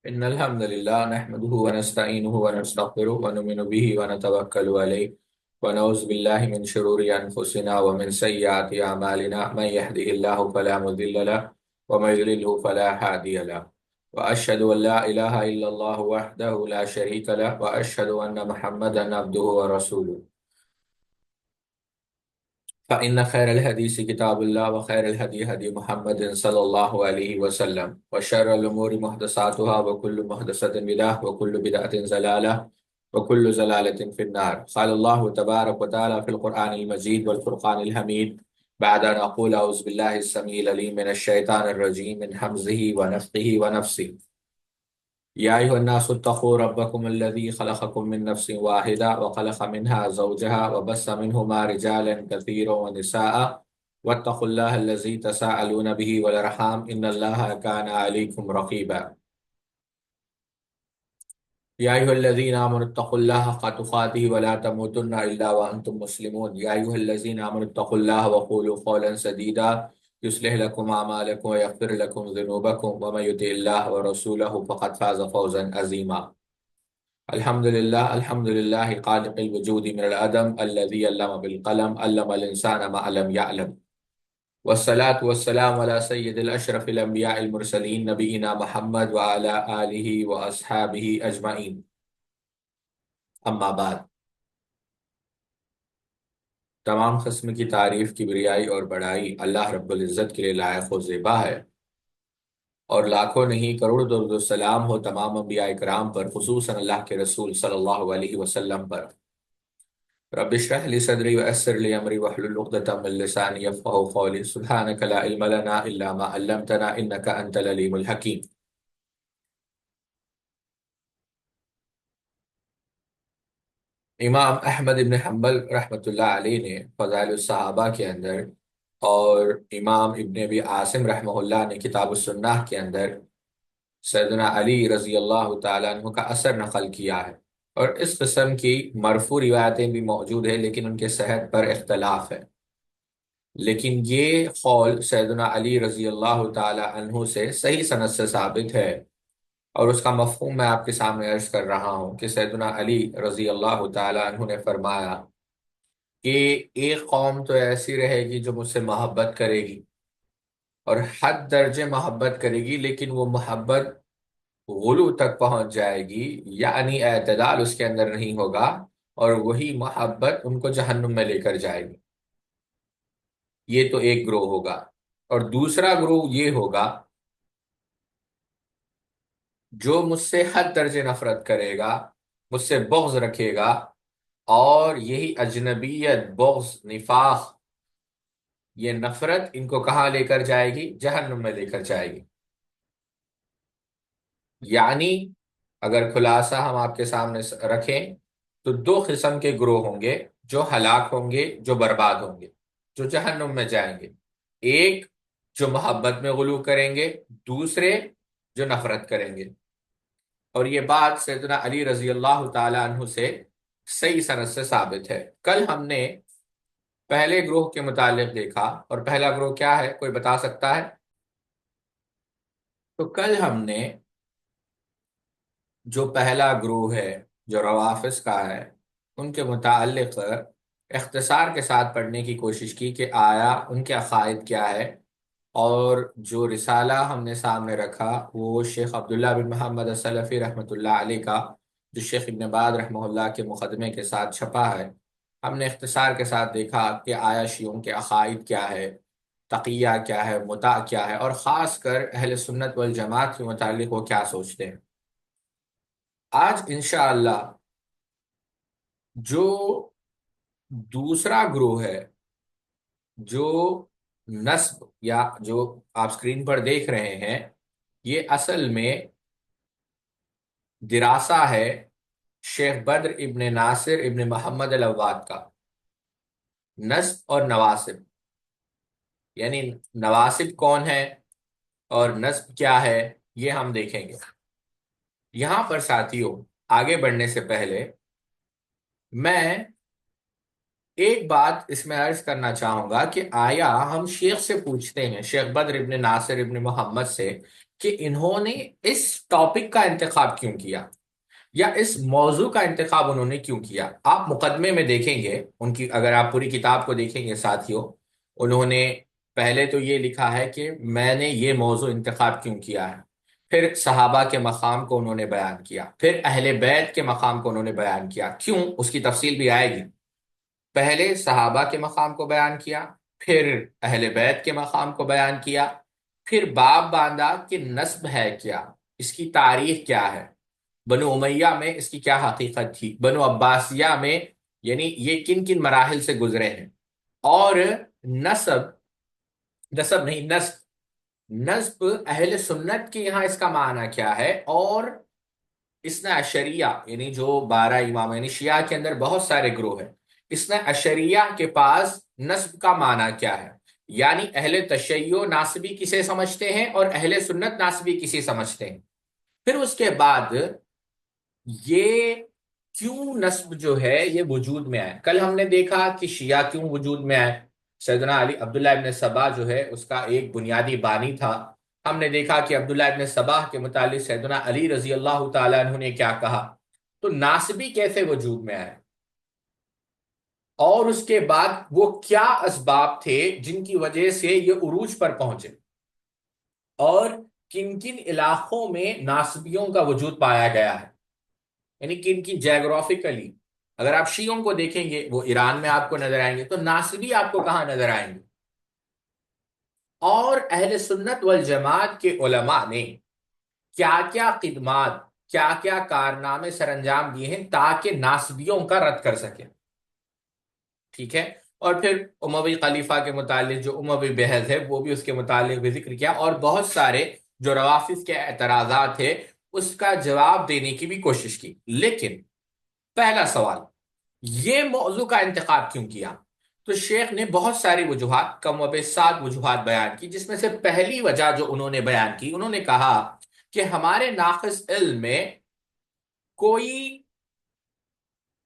إن الحمد لله نحمده ونستعينه ونستغفره ونؤمن به ونتوكل عليه ونعوذ بالله من شرور أنفسنا ومن سيئات أعمالنا من يهده الله فلا مضل له ومن يضلله فلا هادي له وأشهد أن لا إله إلا الله وحده لا شريك له وأشهد أن محمدا عبده ورسوله فإن خير الحديث كتاب الله وخير الهدي هدي محمد صلى الله عليه وسلم وشر الأمور محدثاتها وكل محدثة بدعة وكل بدعة ضلالة وكل زلالة في النار. قال الله تبارك وتعالى في القرآن المجيد والفرقان الحميد بعد أن أقول أعوذ بالله السميع العليم من الشيطان الرجيم من همزه ونفخه ونفسه. يا أيها الناس اتقوا ربكم الذي خلقكم من نفس واحدة وخلق منها زوجها وبث منهما رجالا كثيرا ونساء واتقوا الله الذي تساءلون به والأرحام إن الله كان عليكم رقيبا. يا أيها الذين آمنوا اتقوا الله حق تقاته ولا تموتن إلا وأنتم مسلمون. يا أيها الذين آمنوا اتقوا الله وقولوا قولا سديدا يصلح لكم أعمالكم ويغفر لكم ذنوبكم ومن يطع الله ورسوله فقد فاز فوزا عظيما. الحمد لله خالق الوجود من العدم الذي علم بالقلم علم الإنسان ما لم يعلم والصلاة والسلام على سيد الأشرف الأنبياء المرسلين نبينا محمد وعلى آله وأصحابه أجمعين. اما بعد، تمام قسم کی تعریف، کبریائی اور بڑائی اللہ رب العزت کے لیے لائق و زیبا ہے، اور لاکھوں نہیں کروڑ درود و سلام ہو تمام انبیاء کرام پر، خصوصاً اللہ کے رسول صلی اللہ علیہ وسلم پر۔ رب اشرح لي صدري ويسر لي امري واحلل عقدة من لساني يفقهوا قولي سبحانك لا علم لنا الا ما علمتنا انك انت العليم الحكيم۔ امام احمد ابن حنبل رحمۃ اللہ علیہ نے فضائل الصحابہ کے اندر، اور امام ابن ابی عاصم رحمہ اللہ نے کتاب السنہ کے اندر سیدنا علی رضی اللہ تعالیٰ عنہ کا اثر نقل کیا ہے، اور اس قسم کی مرفوع روایتیں بھی موجود ہیں لیکن ان کے صحت پر اختلاف ہے۔ لیکن یہ قول سیدنا علی رضی اللہ تعالی عنہ سے صحیح سند سے ثابت ہے، اور اس کا مفہوم میں آپ کے سامنے عرض کر رہا ہوں کہ سیدنا علی رضی اللہ تعالی عنہ نے فرمایا کہ ایک قوم تو ایسی رہے گی جو مجھ سے محبت کرے گی اور حد درجے محبت کرے گی، لیکن وہ محبت غلو تک پہنچ جائے گی، یعنی اعتدال اس کے اندر نہیں ہوگا، اور وہی محبت ان کو جہنم میں لے کر جائے گی۔ یہ تو ایک گروہ ہوگا، اور دوسرا گروہ یہ ہوگا جو مجھ سے حد درجے نفرت کرے گا، مجھ سے بغض رکھے گا، اور یہی اجنبیت، بغض، نفاق، یہ نفرت ان کو کہاں لے کر جائے گی؟ جہنم میں لے کر جائے گی۔ یعنی اگر خلاصہ ہم آپ کے سامنے رکھیں تو دو قسم کے گروہ ہوں گے جو ہلاک ہوں گے، جو برباد ہوں گے، جو جہنم میں جائیں گے۔ ایک جو محبت میں غلو کریں گے، دوسرے جو نفرت کریں گے۔ اور یہ بات سیدنا علی رضی اللہ تعالی عنہ سے صحیح سند سے ثابت ہے۔ کل ہم نے پہلے گروہ کے متعلق دیکھا، اور پہلا گروہ کیا ہے؟ کوئی بتا سکتا ہے؟ تو کل ہم نے جو پہلا گروہ ہے جو روافض کا ہے، ان کے متعلق اختصار کے ساتھ پڑھنے کی کوشش کی کہ آیا ان کے عقائد کیا ہے، اور جو رسالہ ہم نے سامنے رکھا وہ شیخ عبداللہ بن محمد السلفی رحمۃ اللہ علیہ کا، جو شیخ ابن باز رحمہ اللہ کے مقدمے کے ساتھ چھپا ہے۔ ہم نے اختصار کے ساتھ دیکھا کہ آیا شیعوں کے عقائد کیا ہے، تقیہ کیا ہے، متع کیا ہے، اور خاص کر اہل سنت والجماعت کے متعلق وہ کیا سوچتے ہیں۔ آج انشاءاللہ جو دوسرا گروہ ہے، جو نسب یا جو آپ سکرین پر دیکھ رہے ہیں، یہ اصل میں دراسہ ہے شیخ بدر ابن ناصر ابن محمد العواد کا، نسب اور نواسب، یعنی نواسب کون ہے اور نسب کیا ہے، یہ ہم دیکھیں گے۔ یہاں پر ساتھیوں، آگے بڑھنے سے پہلے میں ایک بات اس میں عرض کرنا چاہوں گا کہ آیا ہم شیخ سے پوچھتے ہیں، شیخ بدر ابن ناصر ابن محمد سے، کہ انہوں نے اس ٹاپک کا انتخاب کیوں کیا یا اس موضوع کا انتخاب انہوں نے کیوں کیا۔ آپ مقدمے میں دیکھیں گے ان کی، اگر آپ پوری کتاب کو دیکھیں گے ساتھیوں، انہوں نے پہلے تو یہ لکھا ہے کہ میں نے یہ موضوع انتخاب کیوں کیا ہے، پھر صحابہ کے مقام کو انہوں نے بیان کیا، پھر اہل بیت کے مقام کو انہوں نے بیان کیا، کیوں اس کی تفصیل بھی آئے گی۔ پہلے صحابہ کے مقام کو بیان کیا، پھر اہل بیت کے مقام کو بیان کیا، پھر باب باندھا کہ نسب ہے کیا، اس کی تاریخ کیا ہے، بنو امیہ میں اس کی کیا حقیقت تھی، بنو عباسیہ میں یعنی یہ کن کن مراحل سے گزرے ہیں، اور نسب، نسب نہیں نسب، نسب اہل سنت کے یہاں اس کا معنی کیا ہے، اور اسنا اشریہ یعنی جو 12 امام یعنی شیعہ کے اندر بہت سارے گروہ ہیں، اسنا اشریہ کے پاس نسب کا معنی کیا ہے، یعنی اہل تشیع ناسبی کسے سمجھتے ہیں اور اہل سنت ناسبی کسے سمجھتے ہیں۔ پھر اس کے بعد یہ کیوں نسب جو ہے یہ وجود میں آئے۔ کل ہم نے دیکھا کہ شیعہ کیوں وجود میں آئے، سیدنا علی عبداللہ ابن سبا جو ہے اس کا ایک بنیادی بانی تھا۔ ہم نے دیکھا کہ عبداللہ ابن سبا کے متعلق سیدنا علی رضی اللہ تعالیٰ عنہ نے کیا کہا۔ تو ناسبی کیسے وجود میں آئے، اور اس کے بعد وہ کیا اسباب تھے جن کی وجہ سے یہ عروج پر پہنچے، اور کن کن علاقوں میں ناسبیوں کا وجود پایا گیا ہے، یعنی کن کی جیوگرافیکلی۔ اگر آپ شیعوں کو دیکھیں گے وہ ایران میں آپ کو نظر آئیں گے، تو ناصری آپ کو کہاں نظر آئیں گے، اور اہل سنت والجماعت کے علماء نے کیا کیا خدمات، کیا کیا کارنامے سر انجام دیے ہیں تاکہ ناصبیوں کا رد کر سکیں، ٹھیک ہے۔ اور پھر اموی خلیفہ کے متعلق جو اموی بحث ہے وہ بھی اس کے متعلق بھی ذکر کیا، اور بہت سارے جو روافظ کے اعتراضات تھے اس کا جواب دینے کی بھی کوشش کی۔ لیکن پہلا سوال، یہ موضوع کا انتخاب کیوں کیا؟ تو شیخ نے بہت ساری وجوہات، کم و بیش 7 وجوہات بیان کی، جس میں سے پہلی وجہ جو انہوں نے بیان کی، انہوں نے کہا کہ ہمارے ناقص علم میں کوئی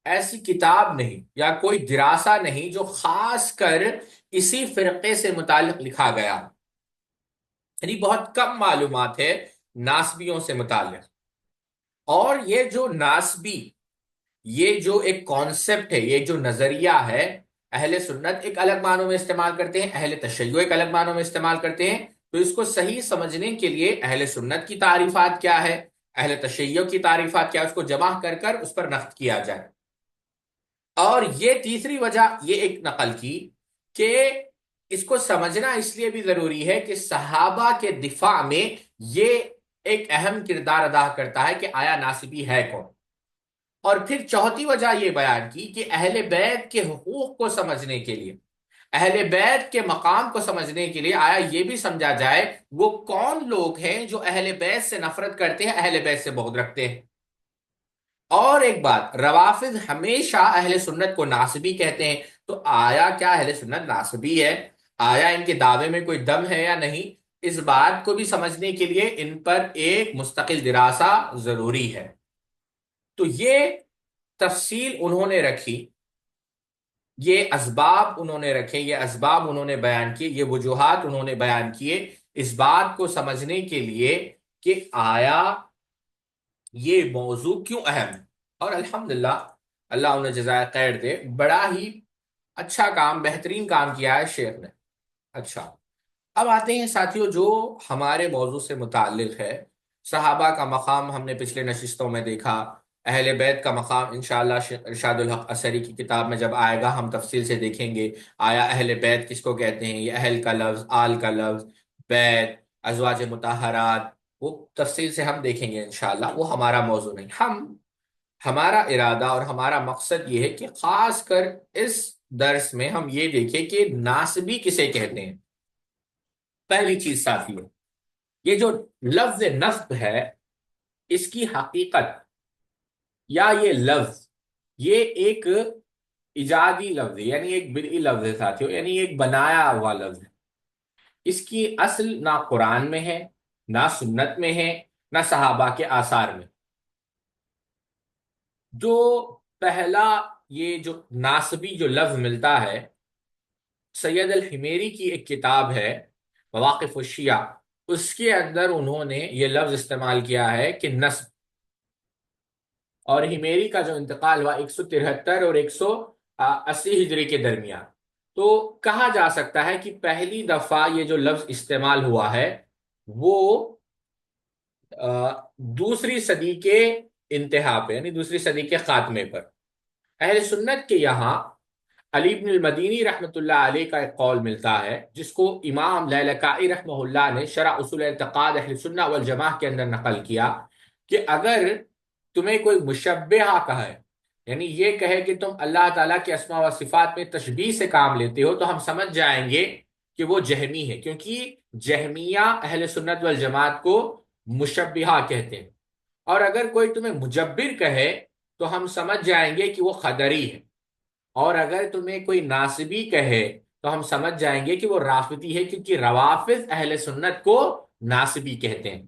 ایسی کتاب نہیں یا کوئی دراسہ نہیں جو خاص کر اسی فرقے سے متعلق لکھا گیا، یعنی بہت کم معلومات ہے ناسبیوں سے متعلق۔ اور یہ جو ناسبی، یہ جو ایک کانسیپٹ ہے، یہ جو نظریہ ہے، اہل سنت ایک الگ معنوں میں استعمال کرتے ہیں، اہل تشیع ایک الگ معنوں میں استعمال کرتے ہیں۔ تو اس کو صحیح سمجھنے کے لیے اہل سنت کی تعریفات کیا ہے، اہل تشیع کی تعریفات کیا ہے، اس کو جمع کر کر اس پر نقد کیا جائے۔ اور یہ تیسری وجہ یہ ایک نقل کی کہ اس کو سمجھنا اس لیے بھی ضروری ہے کہ صحابہ کے دفاع میں یہ ایک اہم کردار ادا کرتا ہے کہ آیا ناسبی ہے کون۔ اور پھر چوتھی وجہ یہ بیان کی کہ اہل بیت کے حقوق کو سمجھنے کے لیے، اہل بیت کے مقام کو سمجھنے کے لیے آیا یہ بھی سمجھا جائے وہ کون لوگ ہیں جو اہل بیت سے نفرت کرتے ہیں، اہل بیت سے بغض رکھتے ہیں۔ اور ایک بات، روافض ہمیشہ اہل سنت کو ناصبی کہتے ہیں، تو آیا کیا اہل سنت ناصبی ہے، آیا ان کے دعوے میں کوئی دم ہے یا نہیں، اس بات کو بھی سمجھنے کے لیے ان پر ایک مستقل دراسہ ضروری ہے۔ تو یہ تفصیل انہوں نے رکھی، یہ اسباب انہوں نے رکھے، یہ اسباب انہوں نے بیان کیے، یہ وجوہات انہوں نے بیان کیے اس بات کو سمجھنے کے لیے کہ آیا یہ موضوع کیوں اہم ہے۔ اور الحمدللہ، اللہ انہیں جزائے خیر دے، بڑا ہی اچھا کام، بہترین کام کیا ہے شیخ نے۔ اچھا، اب آتے ہیں ساتھیوں جو ہمارے موضوع سے متعلق ہے۔ صحابہ کا مقام ہم نے پچھلے نشستوں میں دیکھا، اہل بیت کا مقام انشاءاللہ شیخ ارشاد الحق اثری کی کتاب میں جب آئے گا ہم تفصیل سے دیکھیں گے، آیا اہل بیت کس کو کہتے ہیں، یہ اہل کا لفظ، آل کا لفظ، بیت، ازواج مطہرات، وہ تفصیل سے ہم دیکھیں گے انشاءاللہ، وہ ہمارا موضوع نہیں۔ ہمارا ارادہ اور ہمارا مقصد یہ ہے کہ خاص کر اس درس میں ہم یہ دیکھیں کہ ناسبی کسے کہتے ہیں۔ پہلی چیز ساتھیوں، یہ جو لفظ نسب ہے اس کی حقیقت، یا یہ لفظ، یہ ایک ایجادی لفظ ہے، یعنی ایک بدعی لفظ ہے ساتھیوں، یعنی ایک بنایا ہوا لفظ ہے۔ اس کی اصل نہ قرآن میں ہے، نہ سنت میں ہے، نہ صحابہ کے آثار میں۔ جو پہلا یہ جو ناسبی جو لفظ ملتا ہے، سید الحمیری کی ایک کتاب ہے مواقف الشیعہ، اس کے اندر انہوں نے یہ لفظ استعمال کیا ہے کہ نسب، اور ہمیری کا جو انتقال ہوا 173 اور 180 ہجری کے درمیان، تو کہا جا سکتا ہے کہ پہلی دفعہ یہ جو لفظ استعمال ہوا ہے وہ دوسری صدی کے انتہا پہ، یعنی دوسری صدی کے خاتمے پر۔ اہل سنت کے یہاں علی بن المدینی رحمۃ اللہ علیہ کا ایک قول ملتا ہے، جس کو امام لالکائی رحمہ اللہ نے شرح اصول اعتقاد اہل سنہ والجماعہ کے اندر نقل کیا، کہ اگر تمہیں کوئی مشبہہ کہے، یعنی یہ کہے کہ تم اللہ تعالیٰ کے اسماء و صفات میں تشبیہ سے کام لیتے ہو، تو ہم سمجھ جائیں گے کہ وہ جہمی ہے، کیونکہ جہمیہ اہل سنت والجماعت کو مشبہہ کہتے ہیں۔ اور اگر کوئی تمہیں مجبر کہے تو ہم سمجھ جائیں گے کہ وہ قدری ہے، اور اگر تمہیں کوئی ناصبی کہے تو ہم سمجھ جائیں گے کہ وہ رافضی ہے، کیونکہ روافض اہل سنت کو ناصبی کہتے ہیں۔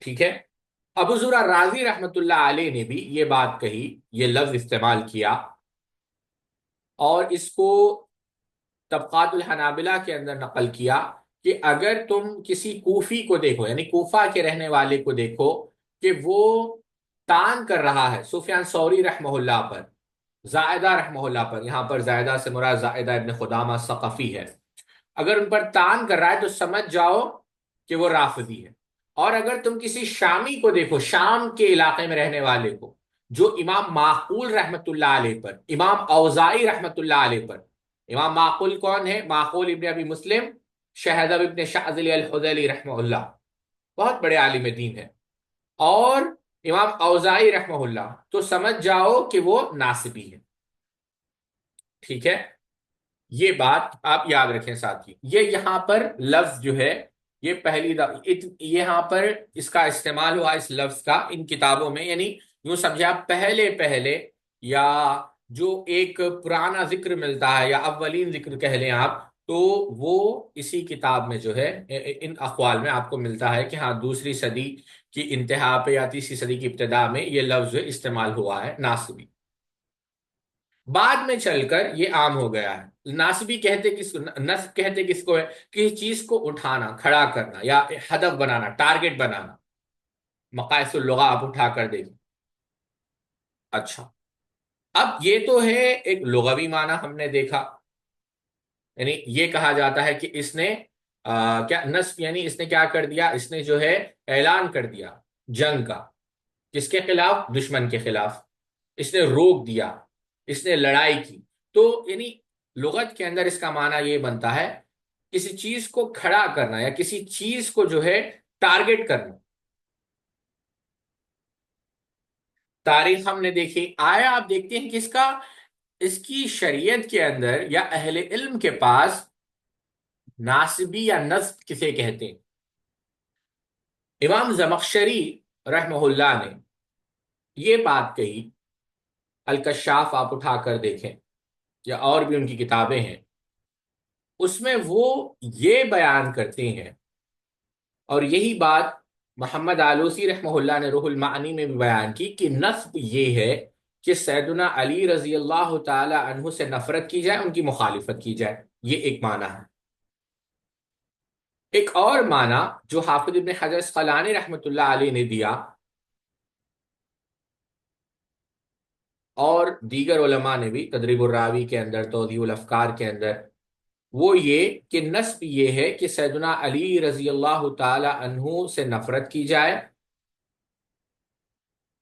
ٹھیک ہے؟ ابو زرع رازی رحمت اللہ علیہ نے بھی یہ بات کہی، یہ لفظ استعمال کیا، اور اس کو طبقات الحنابلہ کے اندر نقل کیا کہ اگر تم کسی کوفی کو دیکھو، یعنی کوفہ کے رہنے والے کو دیکھو کہ وہ تان کر رہا ہے سفیان ثوری رحمہ اللہ پر، زائدہ رحمہ اللہ پر، یہاں پر زائدہ سے مراد زائدہ ابن خدامہ ثقفی ہے، اگر ان پر تان کر رہا ہے تو سمجھ جاؤ کہ وہ رافضی ہے۔ اور اگر تم کسی شامی کو دیکھو، شام کے علاقے میں رہنے والے کو، جو امام معقول رحمت اللہ علیہ پر، امام اوزائی رحمت اللہ علیہ پر، امام معقول کون ہے؟ معقول ابن ابی مسلم شہدب ابن شعذلی الحذیلی رحمہ اللہ، بہت بڑے عالم دین ہے، اور امام اوزائی رحمہ اللہ، تو سمجھ جاؤ کہ وہ ناصبی ہے۔ ٹھیک ہے؟ یہ بات آپ یاد رکھیں ساتھی، یہ یہاں پر لفظ جو ہے، یہ پہلی یہاں پر اس کا استعمال ہوا اس لفظ کا ان کتابوں میں، یعنی یوں سمجھے آپ پہلے پہلے، یا جو ایک پرانا ذکر ملتا ہے یا اولین ذکر کہہ لیں آپ، تو وہ اسی کتاب میں جو ہے ان اقوال میں آپ کو ملتا ہے کہ ہاں دوسری صدی کی انتہا پہ یا تیسری صدی کی ابتدا میں یہ لفظ جو ہے استعمال ہوا ہے، ناصبی۔ بعد میں چل کر یہ عام ہو گیا ہے۔ ناصبی کہتے کس کو، نصب کہتے کس کو ہے؟ کسی چیز کو اٹھانا، کھڑا کرنا، یا ہدف بنانا، ٹارگٹ بنانا۔ مقاصد اللغہ آپ اٹھا کر دیکھیں۔ اچھا، اب یہ تو ہے ایک لغوی معنی ہم نے دیکھا، یعنی یہ کہا جاتا ہے کہ اس نے کیا نصب، یعنی اس نے کیا کر دیا، اس نے جو ہے اعلان کر دیا جنگ کا، کس کے خلاف؟ دشمن کے خلاف، اس نے روک دیا، اس نے لڑائی کی۔ تو یعنی لغت کے اندر اس کا معنی یہ بنتا ہے کسی چیز کو کھڑا کرنا، یا کسی چیز کو جو ہے ٹارگٹ کرنا۔ تاریخ ہم نے دیکھی، آیا آپ دیکھتے ہیں کہ اس کی شریعت کے اندر یا اہل علم کے پاس ناصبی یا نصب کسے کہتے ہیں؟ امام زمخشری رحمہ اللہ نے یہ بات کہی، الکشاف آپ اٹھا کر دیکھیں، یا اور بھی ان کی کتابیں ہیں، اس میں وہ یہ بیان کرتے ہیں، اور یہی بات محمد آلوسی رحمہ اللہ نے روح المعانی میں بھی بیان کی، کہ نصب یہ ہے کہ سیدنا علی رضی اللہ تعالی عنہ سے نفرت کی جائے، ان کی مخالفت کی جائے، یہ ایک معنی ہے۔ ایک اور معنی جو حافظ ابن حجر اسقلانی رحمۃ اللہ علیہ نے دیا، اور دیگر علماء نے بھی تدریب الراوی کے اندر، توضیح الافکار کے اندر، وہ یہ کہ نسب یہ ہے کہ سیدنا علی رضی اللہ تعالی عنہ سے نفرت کی جائے،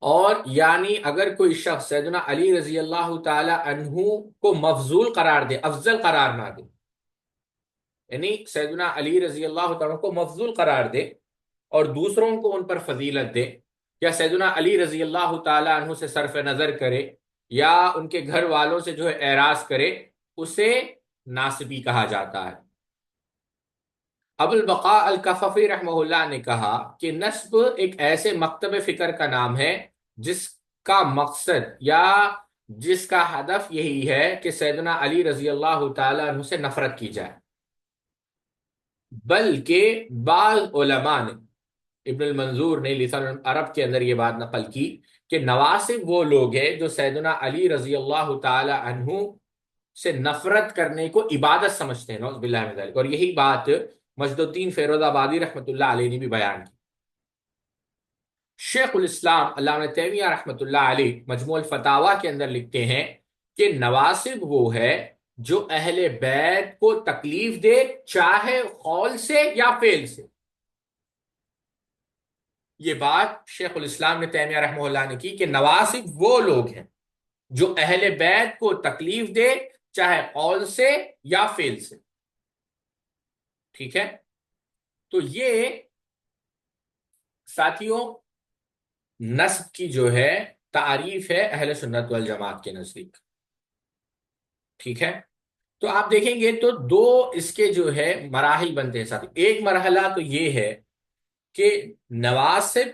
اور یعنی اگر کوئی شخص سیدنا علی رضی اللہ تعالی عنہ کو مفضول قرار دے، افضل قرار نہ دے، یعنی سیدنا علی رضی اللہ تعالیٰ کو مفضول قرار دے اور دوسروں کو ان پر فضیلت دے، یا سیدنا علی رضی اللہ تعالی عنہ سے صرف نظر کرے، یا ان کے گھر والوں سے جو ہے اعراض کرے، اسے ناصبی کہا جاتا ہے۔ ابو البقاء الکففی رحمہ اللہ نے کہا کہ نسب ایک ایسے مکتب فکر کا نام ہے جس کا مقصد یا جس کا ہدف یہی ہے کہ سیدنا علی رضی اللہ تعالی عنہ سے نفرت کی جائے۔ بلکہ بعض علماء نے، ابن المنظور نے لسان العرب کے اندر یہ بات نقل کی کہ نواسب وہ لوگ ہیں جو سیدنا علی رضی اللہ تعالی عنہ سے نفرت کرنے کو عبادت سمجھتے ہیں، نعوذ باللہ من ذلک، اور یہی بات مجد الدین فیروز آبادی رحمۃ اللہ علیہ نے بھی بیان کی۔ شیخ الاسلام علامہ تیمیہ رحمۃ اللہ علیہ مجموع الفتاوی کے اندر لکھتے ہیں کہ نواسب وہ ہے جو اہل بیت کو تکلیف دے، چاہے قول سے یا فعل سے۔ یہ بات شیخ الاسلام نے تیمیہ رحمہ اللہ نے کی کہ نواسب وہ لوگ ہیں جو اہل بیت کو تکلیف دے، چاہے قول سے یا فعل سے۔ ٹھیک ہے، تو یہ ساتھیوں نسب کی جو ہے تعریف ہے اہل سنت والجماعت کے نزدیک۔ ٹھیک ہے، تو آپ دیکھیں گے تو دو اس کے جو ہے مراحل بنتے ہیں ساتھی۔ ایک مرحلہ تو یہ ہے کہ نواسب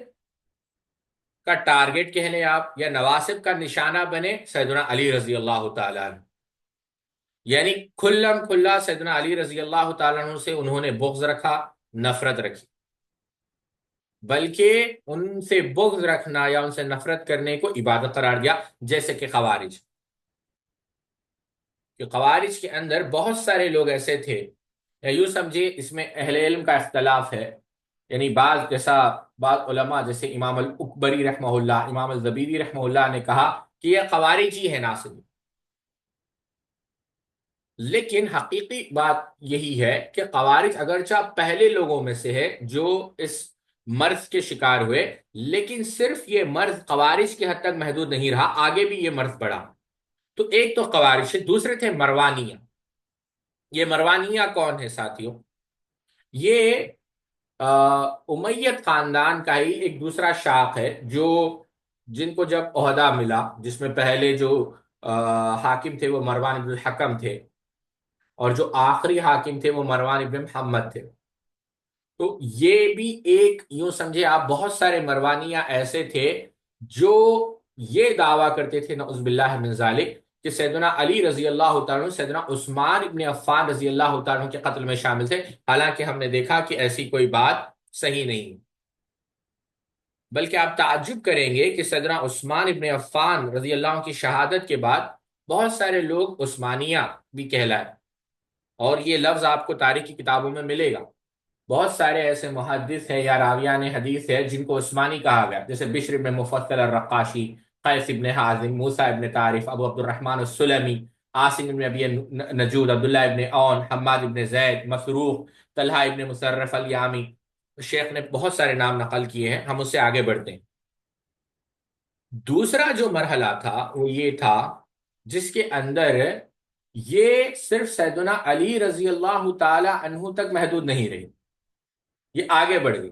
کا ٹارگٹ کہہ لیں آپ، یا نواسب کا نشانہ بنے سیدنا علی رضی اللہ تعالیٰ عنہ، یعنی کھلم کھلا سیدنا علی رضی اللہ تعالیٰ عنہ سے انہوں نے بغض رکھا، نفرت رکھی، بلکہ ان سے بغض رکھنا یا ان سے نفرت کرنے کو عبادت قرار دیا، جیسے کہ خوارج۔ کہ خوارج کے اندر بہت سارے لوگ ایسے تھے، یا یوں سمجھے اس میں اہل علم کا اختلاف ہے، یعنی بعض علماء جیسے امام الاکبری رحمہ اللہ، امام الزبیری رحمہ اللہ نے کہا کہ یہ خوارج ہی ہے ناصبی، لیکن حقیقی بات یہی ہے کہ خوارج اگرچہ پہلے لوگوں میں سے ہے جو اس مرض کے شکار ہوئے، لیکن صرف یہ مرض خوارج کی حد تک محدود نہیں رہا، آگے بھی یہ مرض بڑھا۔ تو ایک تو خوارج سے، دوسرے تھے مروانیہ۔ یہ مروانیہ کون ہے ساتھیوں؟ یہ امیت خاندان کا ہی ایک دوسرا شاخ ہے، جو جن کو جب عہدہ ملا، جس میں پہلے جو حاکم تھے وہ مروان بن الحکم تھے، اور جو آخری حاکم تھے وہ مروان ابن محمد تھے۔ تو یہ بھی ایک یوں سمجھے آپ، بہت سارے مروانیہ ایسے تھے جو یہ دعویٰ کرتے تھے نعوذ باللہ من ذالک کہ سیدنا علی رضی اللہ تعالیٰ عنہ سیدنا عثمان ابن عفان رضی اللہ تعالیٰ عنہ کے قتل میں شامل تھے، حالانکہ ہم نے دیکھا کہ ایسی کوئی بات صحیح نہیں، بلکہ آپ تعجب کریں گے کہ سیدنا عثمان ابن عفان رضی اللہ عنہ کی شہادت کے بعد بہت سارے لوگ عثمانیہ بھی کہلائے، اور یہ لفظ آپ کو تاریخ کی کتابوں میں ملے گا۔ بہت سارے ایسے محدث ہیں یا راویان حدیث ہے جن کو عثمانی کہا گیا، جیسے بشر ابن مفصل الرقاشی، قیس ابن حازم، موسیٰ ابن طارف، ابو عبد الرحمن السلمی، عاصم ابن ابی نجود، عبداللہ ابن اون، حماد ابن زید، مسروق، طلحہ ابن مصرف الیامی۔ شیخ نے بہت سارے نام نقل کیے ہیں، ہم اس سے آگے بڑھتے ہیں۔ دوسرا جو مرحلہ تھا وہ یہ تھا جس کے اندر یہ صرف سیدنا علی رضی اللہ تعالی عنہ تک محدود نہیں رہی، یہ آگے بڑھ گئی،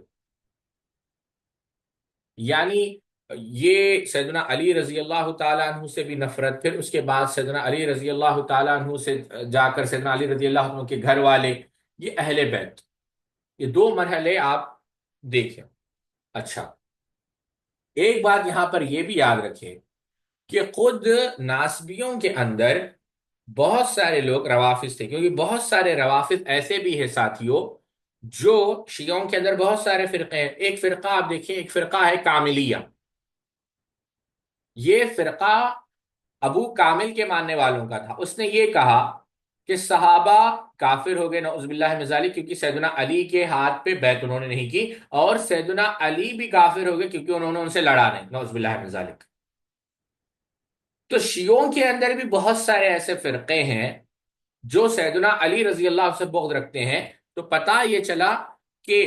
یعنی یہ سیدنا علی رضی اللہ تعالیٰ عنہ سے بھی نفرت، پھر اس کے بعد سیدنا علی رضی اللہ تعالیٰ عنہ سے جا کر سیدنا علی رضی اللہ عنہ کے گھر والے، یہ اہل بیت، یہ دو مرحلے آپ دیکھیں۔ اچھا، ایک بات یہاں پر یہ بھی یاد رکھیں کہ خود ناسبیوں کے اندر بہت سارے لوگ روافظ تھے، کیونکہ بہت سارے روافظ ایسے بھی ہیں ساتھیوں جو شیعوں کے اندر بہت سارے فرقے ہیں۔ ایک فرقہ آپ دیکھیں، ایک فرقہ ہے کاملیہ، یہ فرقہ ابو کامل کے ماننے والوں کا تھا۔ اس نے یہ کہا کہ صحابہ کافر ہو گئے نعوذ باللہ من ذالک، کیونکہ سیدنا علی کے ہاتھ پہ بیعت انہوں نے نہیں کی، اور سیدنا علی بھی کافر ہو گئے کیونکہ انہوں نے ان سے لڑا نہیں نعوذ باللہ من ذالک۔ تو شیعوں کے اندر بھی بہت سارے ایسے فرقے ہیں جو سیدنا علی رضی اللہ عنہ سے بغض رکھتے ہیں۔ تو پتہ یہ چلا کہ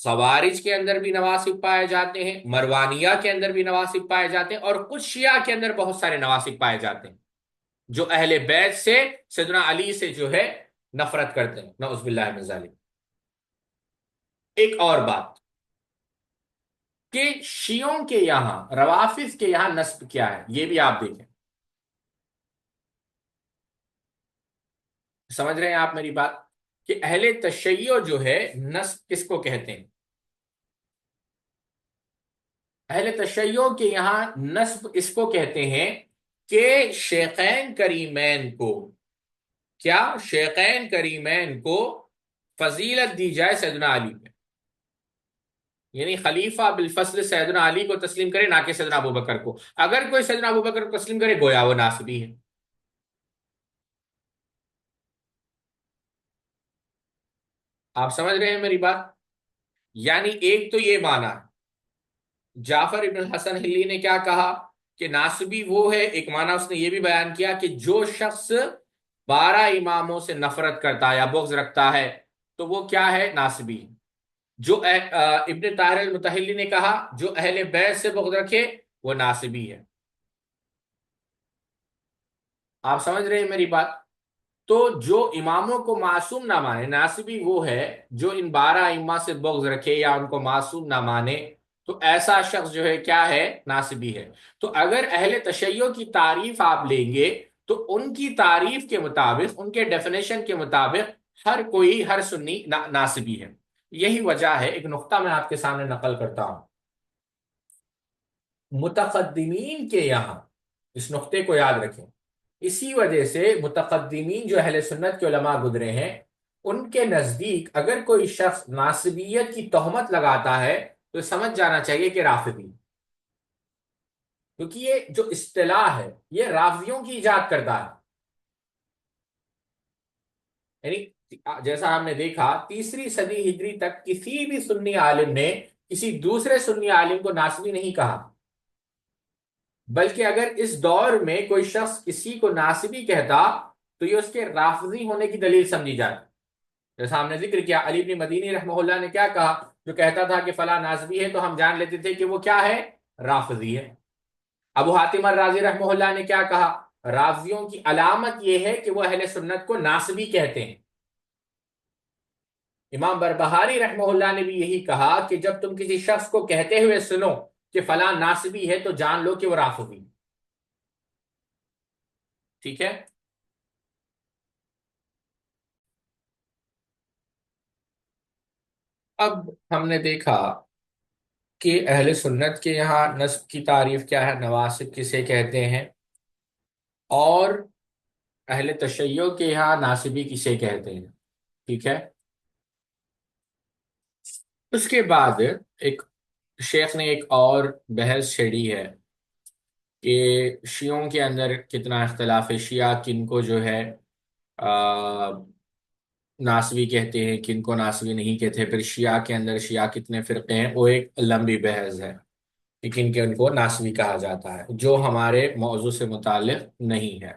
خوارج کے اندر بھی نواسب پائے جاتے ہیں، مروانیہ کے اندر بھی نواسب پائے جاتے ہیں، اور کچھ شیعہ کے اندر بہت سارے نواسب پائے جاتے ہیں جو اہل بیت سے، سیدنا علی سے جو ہے نفرت کرتے ہیں نعوذ باللہ من ذالک۔ ایک اور بات کہ شیعوں کے یہاں، روافظ کے یہاں نسب کیا ہے، یہ بھی آپ دیکھیں۔ سمجھ رہے ہیں آپ میری بات؟ کہ اہل تشیع جو ہے نسب کس کو کہتے ہیں؟ اہل تشیع کے یہاں نسب اس کو کہتے ہیں کہ شیخین کریمین کو، کیا شیخین کریمین کو فضیلت دی جائے سیدنا علی پہ، یعنی خلیفہ بالفضل سیدنا علی کو تسلیم کرے، نہ کہ سیدنا ابوبکر کو۔ اگر کوئی سیدنا ابوبکر کو تسلیم کرے گویا وہ ناسبی ہے۔ آپ سمجھ رہے ہیں میری بات؟ یعنی ایک تو یہ مانا، جعفر ابن الحسن ہلی نے کیا کہا کہ ناسبی وہ ہے، ایک معنی اس نے یہ بھی بیان کیا کہ جو شخص 12 اماموں سے نفرت کرتا ہے یا بغض رکھتا ہے تو وہ کیا ہے؟ ناسبی۔ جو ابن طاہر المتحلی نے کہا جو اہل بیت سے بغض رکھے وہ ناسبی ہے۔ آپ سمجھ رہے ہیں میری بات؟ تو جو اماموں کو معصوم نہ مانے، ناسبی وہ ہے جو ان 12 ائمہ سے بغض رکھے یا ان کو معصوم نہ مانے، تو ایسا شخص جو ہے کیا ہے؟ ناسبی ہے۔ تو اگر اہل تشیع کی تعریف آپ لیں گے تو ان کی تعریف کے مطابق، ان کے ڈیفینیشن کے مطابق ہر کوئی، ہر سنی ناسبی ہے۔ یہی وجہ ہے، ایک نقطہ میں آپ کے سامنے نقل کرتا ہوں، متقدمین کے یہاں، اس نقطے کو یاد رکھیں، اسی وجہ سے متقدمین جو اہل سنت کے علماء گزرے ہیں، ان کے نزدیک اگر کوئی شخص ناصبیت کی تہمت لگاتا ہے تو سمجھ جانا چاہیے کہ رافضی، کیونکہ یہ جو اصطلاح ہے یہ رافضیوں کی ایجاد کرتا ہے۔ یعنی جیسا ہم نے دیکھا 3 صدی ہجری تک کسی بھی سنی عالم نے کسی دوسرے سنی عالم کو ناصبی نہیں کہا، بلکہ اگر اس دور میں کوئی شخص کسی کو ناصبی کہتا تو یہ اس کے رافضی ہونے کی دلیل سمجھی جاتی۔ جیسا ہم نے ذکر کیا، علی بن مدینی رحمہ اللہ نے کیا کہا؟ جو کہتا تھا کہ فلاں ناصبی ہے تو ہم جان لیتے تھے کہ وہ کیا ہے؟ رافضی ہے۔ ابو حاتم الرازی رحمہ اللہ نے کیا کہا؟ رافضیوں کی علامت یہ ہے کہ وہ اہل سنت کو ناصبی کہتے ہیں۔ امام بربہاری رحمہ اللہ نے بھی یہی کہا کہ جب تم کسی شخص کو کہتے ہوئے سنو کہ فلاں ناصبی ہے تو جان لو کہ وہ رافضی۔ ٹھیک ہے؟ اب ہم نے دیکھا کہ اہل سنت کے یہاں نسب کی تعریف کیا ہے، نواسب کسے کہتے ہیں، اور اہل تشیع کے یہاں ناصبی کسے کہتے ہیں۔ ٹھیک ہے؟ اس کے بعد ایک شیخ نے ایک اور بحث چھیڑی ہے کہ شیعوں کے اندر کتنا اختلاف ہے، شیعہ کن کو جو ہے آ، ناسبی کہتے ہیں، کن کو ناسبی نہیں کہتے، پھر شیعہ کے اندر شیعہ کتنے فرقے ہیں، وہ ایک لمبی بحث ہے کہ کن کے ان کو ناسبی کہا جاتا ہے، جو ہمارے موضوع سے متعلق نہیں ہے۔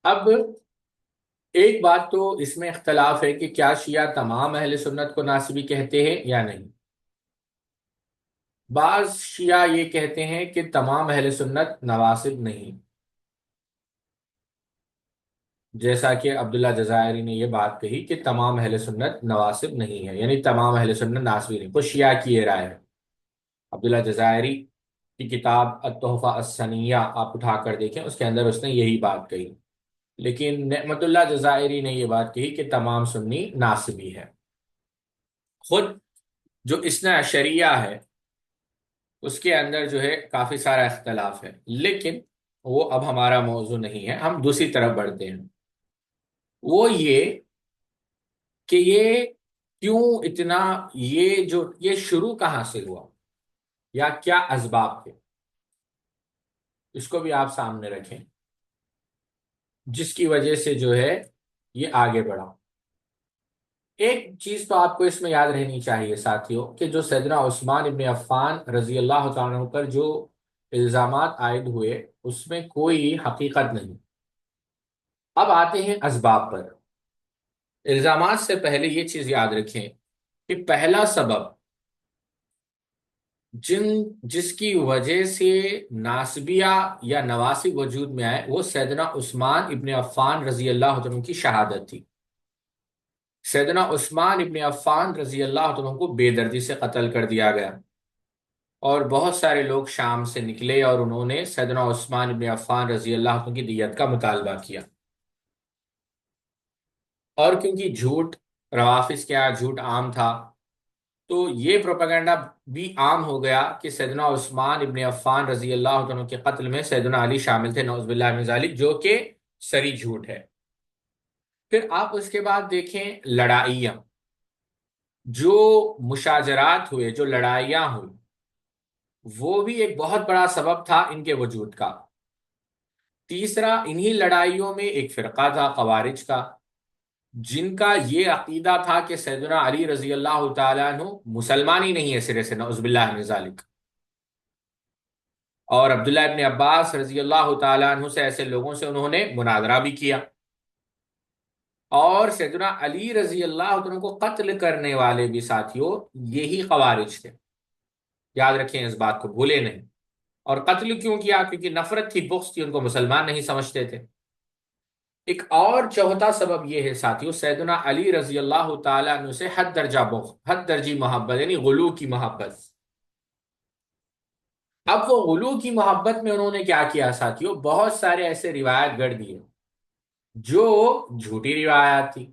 اب ایک بات تو اس میں اختلاف ہے کہ کیا شیعہ تمام اہل سنت کو ناسبی کہتے ہیں یا نہیں۔ بعض شیعہ یہ کہتے ہیں کہ تمام اہل سنت نواسب نہیں، جیسا کہ عبداللہ جزائری نے یہ بات کہی کہ تمام اہل سنت نواسب نہیں ہے، یعنی تمام اہل سنت ناسبی نہیں، کچھ شیعہ کی یہ رائے ہے۔ عبداللہ جزائری کی کتاب التحفہ السنیہ آپ اٹھا کر دیکھیں، اس کے اندر اس نے یہی بات کہی، لیکن نعمت اللہ جزائری نے یہ بات کہی کہ تمام سنی ناسبی ہے۔ خود جو اثنا عشریہ ہے اس کے اندر جو ہے کافی سارا اختلاف ہے، لیکن وہ اب ہمارا موضوع نہیں ہے، ہم دوسری طرف بڑھتے ہیں۔ وہ یہ کہ یہ کیوں اتنا، یہ شروع کہاں سے ہوا یا کیا اسباب تھے، اس کو بھی آپ سامنے رکھیں، جس کی وجہ سے جو ہے یہ آگے بڑھا۔ ایک چیز تو آپ کو اس میں یاد رہنی چاہیے ساتھیوں کہ جو سیدنا عثمان ابن عفان رضی اللہ تعالیٰ عنہ پر جو الزامات عائد ہوئے اس میں کوئی حقیقت نہیں۔ اب آتے ہیں اسباب پر۔ الزامات سے پہلے یہ چیز یاد رکھیں کہ پہلا سبب جس کی وجہ سے ناسبیہ یا نواسب وجود میں آئے وہ سیدنا عثمان ابن عفان رضی اللہ عنہ کی شہادت تھی۔ سیدنا عثمان ابن عفان رضی اللہ عنہ کو بے دردی سے قتل کر دیا گیا، اور بہت سارے لوگ شام سے نکلے اور انہوں نے سیدنا عثمان ابن عفان رضی اللہ عنہ کی دیت کا مطالبہ کیا، اور کیونکہ جھوٹ، روافظ کے یہاں جھوٹ عام تھا، تو یہ پروپیگنڈا بھی عام ہو گیا کہ سیدنا عثمان ابن عفان رضی اللہ عنہ کے قتل میں سیدنا علی شامل تھے، نعوذ باللہ من ذالک، جو کہ سری جھوٹ ہے۔ پھر آپ اس کے بعد دیکھیں لڑائیاں، جو مشاجرات ہوئے، جو لڑائیاں ہوئی، وہ بھی ایک بہت بڑا سبب تھا ان کے وجود کا۔ تیسرا، انہی لڑائیوں میں ایک فرقہ تھا خوارج کا، جن کا یہ عقیدہ تھا کہ سیدنا علی رضی اللہ تعالیٰ عنہ مسلمان ہی نہیں ہے سرے سے، نعوذ باللہ من ذالک. اور عبداللہ ابن عباس رضی اللہ تعالیٰ عنہ سے، ایسے لوگوں سے انہوں نے مناظرہ بھی کیا. اور سیدنا علی رضی اللہ عنہ کو قتل کرنے والے بھی ساتھیوں یہی خوارج تھے. یاد رکھیں اس بات کو، بھولے نہیں. اور قتل کیوں کیا؟ کیونکہ نفرت تھی، بغض تھی، ان کو مسلمان نہیں سمجھتے تھے. ایک اور چوتھا سبب یہ ہے ساتھیوں، سیدنا علی رضی اللہ تعالیٰ عنہ سے حد درجہ بغض، حد درجی محبت، یعنی غلو کی محبت. اب وہ غلو کی محبت میں انہوں نے کیا کیا ساتھیوں؟ بہت سارے ایسے روایت گڑھ دیے جو جھوٹی روایات تھی.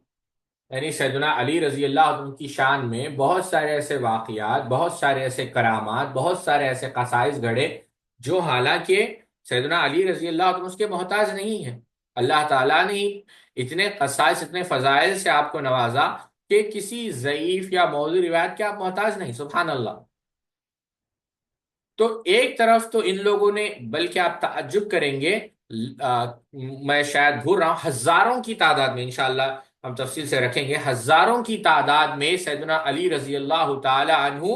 یعنی سیدنا علی رضی اللہ عنہ کی شان میں بہت سارے ایسے واقعات، بہت سارے ایسے کرامات، بہت سارے ایسے خصائص گھڑے جو حالانکہ سیدنا علی رضی اللہ عنہ اس کے محتاج نہیں ہیں. اللہ تعالیٰ نے اتنے خصائص، اتنے فضائل سے آپ کو نوازا کہ کسی ضعیف یا موضوع روایت کے آپ محتاج نہیں. سبحان اللہ. تو ایک طرف تو ان لوگوں نے، بلکہ آپ تعجب کریں گے، میں شاید بھول رہا ہوں، ہزاروں کی تعداد میں، انشاءاللہ ہم تفصیل سے رکھیں گے، ہزاروں کی تعداد میں سیدنا علی رضی اللہ تعالی عنہ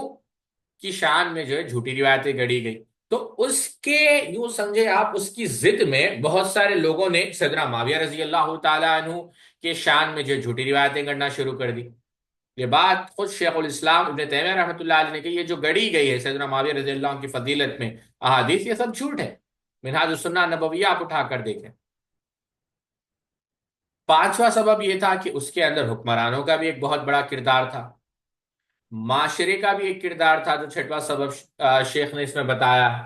کی شان میں جو ہے جھوٹی روایتیں گڑی گئی. تو اس کے، یوں سمجھے آپ، اس کی ضد میں بہت سارے لوگوں نے سیدنا معاویہ رضی اللہ تعالی عنہ کے شان میں جو ہے جھوٹی روایتیں گڑنا شروع کر دی. یہ بات خود شیخ الاسلام ابن تیمیہ رحمۃ اللہ علیہ نے کہ یہ جو گڑی گئی ہے سیدنا معاویہ رضی اللہ عنہ کی فضیلت میں احادیث، یہ سب جھوٹ ہے. منہاج السنہ نبویہ آپ اٹھا کر دیکھیں. پانچواں سبب یہ تھا کہ اس کے اندر حکمرانوں کا بھی ایک بہت بڑا کردار تھا، معاشرے کا بھی ایک کردار تھا، جو چھٹواں سبب شیخ نے اس میں بتایا ہے.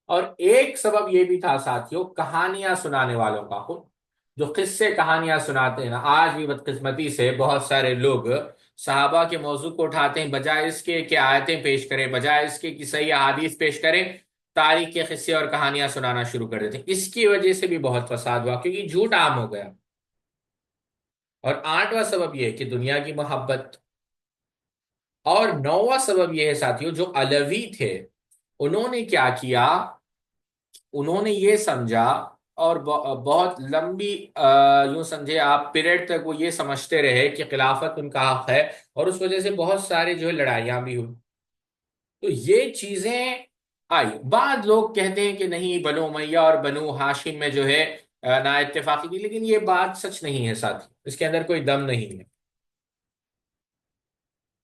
اور ایک سبب یہ بھی تھا ساتھیوں، کہانیاں سنانے والوں کا. خود جو قصے کہانیاں سناتے ہیں نا، آج بھی بدقسمتی سے بہت سارے لوگ صحابہ کے موضوع کو اٹھاتے ہیں، بجائے اس کے کہ آیتیں پیش کریں، بجائے اس کے کہ صحیح احادیث پیش کریں، تاریخ کے قصے اور کہانیاں سنانا شروع کر دیتے ہیں. اس کی وجہ سے بھی بہت فساد ہوا، کیونکہ جھوٹ عام ہو گیا. اور آٹھواں سبب یہ ہے کہ دنیا کی محبت. اور نوواں سبب یہ ہے ساتھیوں، جو علوی تھے انہوں نے کیا کیا؟ انہوں نے یہ سمجھا، اور بہت لمبی یوں سمجھے آپ پیریڈ تک وہ یہ سمجھتے رہے کہ خلافت ان کا حق ہے، اور اس وجہ سے بہت سارے جو ہے لڑائیاں بھی ہوئی. تو یہ چیزیں آئی. بعض لوگ کہتے ہیں کہ نہیں، بنو امیہ اور بنو ہاشم میں جو ہے نا اتفاقی تھی، لیکن یہ بات سچ نہیں ہے ساتھی، اس کے اندر کوئی دم نہیں ہے.